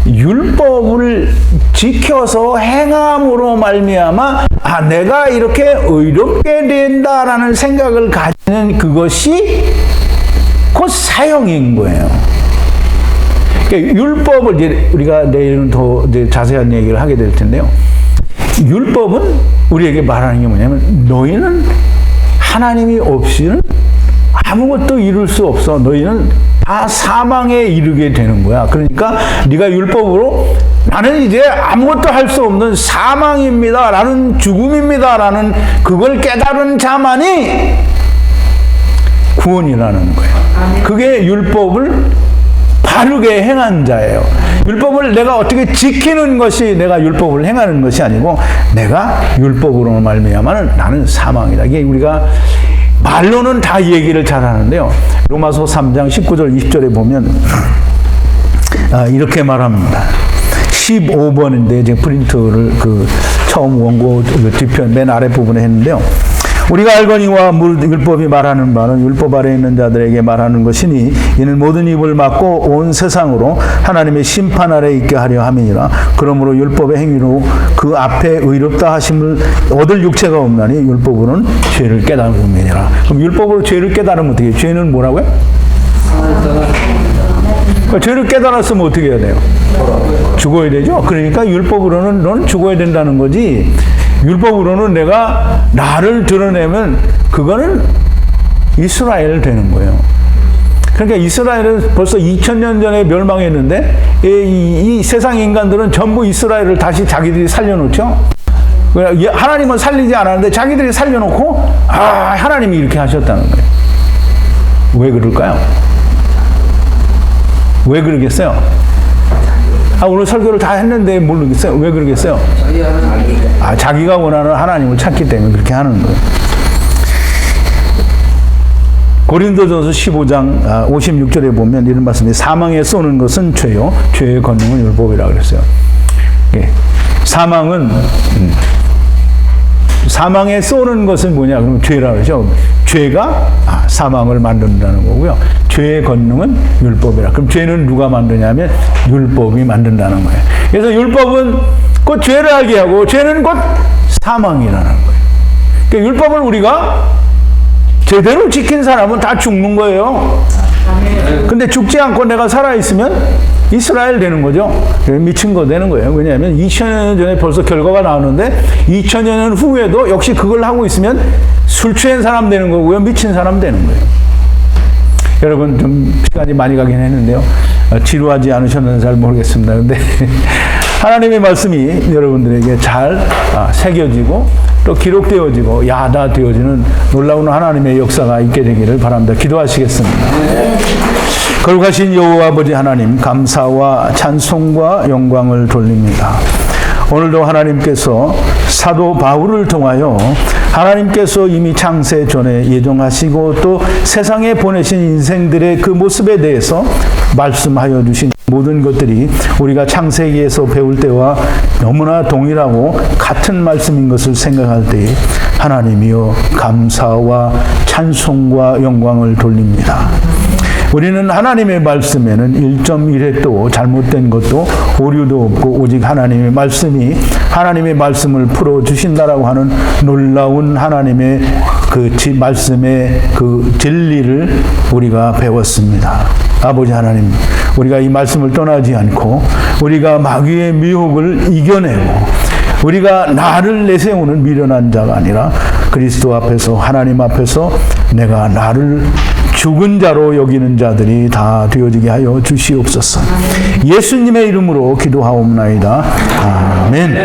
율법을 지켜서 행함으로 말미암아 내가 이렇게 의롭게 된다라는 생각을 가지는 그것이 곧 사형인 거예요. 그러니까 율법을 이제 우리가 내일은 더 이제 자세한 얘기를 하게 될 텐데요. 율법은 우리에게 말하는 게 뭐냐면 너희는 하나님이 없이는 아무것도 이룰 수 없어. 너희는 다 사망에 이르게 되는 거야. 그러니까 네가 율법으로 나는 이제 아무것도 할 수 없는 사망입니다. 나는 죽음입니다. 라는 그걸 깨달은 자만이 구원이라는 거예요. 그게 율법을 바르게 행한 자예요. 율법을 내가 어떻게 지키는 것이 내가 율법을 행하는 것이 아니고 내가 율법으로 말미암아는 나는 사망이다. 이게 우리가 말로는 다 얘기를 잘 하는데요. 로마서 3장 19절 20절에 보면 이렇게 말합니다. 15번인데 지금 프린트를 처음 원고 뒤편 맨 아래 부분에 했는데요. 우리가 알거니와 율법이 말하는 바는 율법 아래 있는 자들에게 말하는 것이니 이는 모든 입을 막고 온 세상으로 하나님의 심판 아래 있게 하려 함이니라. 그러므로 율법의 행위로 그 앞에 의롭다 하심을 얻을 육체가 없나니 율법으로는 죄를 깨달음이니라. 그럼 율법으로 죄를 깨달으면 어떻게 해요? 죄는 뭐라고요? 그러니까 죄를 깨달았으면 어떻게 해야 돼요? 죽어야 되죠. 그러니까 율법으로는 너는 죽어야 된다는 거지. 율법으로는 내가 나를 드러내면 그거는 이스라엘 되는 거예요. 그러니까 이스라엘은 벌써 2000년 전에 멸망했는데 이 세상 인간들은 전부 이스라엘을 다시 자기들이 살려놓죠. 하나님은 살리지 않았는데 자기들이 살려놓고 하나님이 이렇게 하셨다는 거예요. 왜 그럴까요? 왜 그러겠어요? 오늘 설교를 다 했는데 모르겠어요. 왜 그러겠어요? 자기가 원하는 하나님을 찾기 때문에 그렇게 하는 거예요. 고린도전서 15장 56절에 보면 이런 말씀이 사망에 쏘는 것은 죄요. 죄의 권능은 율법이라고 그랬어요. 사망에 쏘는 것은 뭐냐? 그러면 죄라고 그러죠. 죄가 사망을 만든다는 거고요. 죄의 권능은 율법이라. 그럼 죄는 누가 만드냐면 율법이 만든다는 거예요. 그래서 율법은 곧 죄를 알게 하고 죄는 곧 사망이라는 거예요. 그러니까 율법을 우리가 제대로 지킨 사람은 다 죽는 거예요. 근데 죽지 않고 내가 살아있으면 이스라엘 되는 거죠. 미친 거 되는 거예요. 왜냐하면 2000년 전에 벌써 결과가 나오는데 2000년 후에도 역시 그걸 하고 있으면 술 취한 사람 되는 거고요. 미친 사람 되는 거예요. 여러분 좀 시간이 많이 가긴 했는데요. 지루하지 않으셨는지 잘 모르겠습니다. 근데 하나님의 말씀이 여러분들에게 잘 새겨지고 또 기록되어지고 야다되어지는 놀라운 하나님의 역사가 있게 되기를 바랍니다. 기도하시겠습니다. 거룩하신 여호와 아버지 하나님, 감사와 찬송과 영광을 돌립니다. 오늘도 하나님께서 사도 바울을 통하여 하나님께서 이미 창세 전에 예정하시고 또 세상에 보내신 인생들의 그 모습에 대해서 말씀하여 주신 모든 것들이 우리가 창세기에서 배울 때와 너무나 동일하고 같은 말씀인 것을 생각할 때 하나님이여 감사와 찬송과 영광을 돌립니다. 우리는 하나님의 말씀에는 1.1획도 잘못된 것도 오류도 없고 오직 하나님의 말씀이 하나님의 말씀을 풀어주신다라고 하는 놀라운 하나님의 그 말씀의 그 진리를 우리가 배웠습니다. 아버지 하나님, 우리가 이 말씀을 떠나지 않고 우리가 마귀의 미혹을 이겨내고 우리가 나를 내세우는 미련한 자가 아니라 그리스도 앞에서 하나님 앞에서 내가 나를 죽은 자로 여기는 자들이 다 되어지게 하여 주시옵소서. 예수님의 이름으로 기도하옵나이다. 아멘.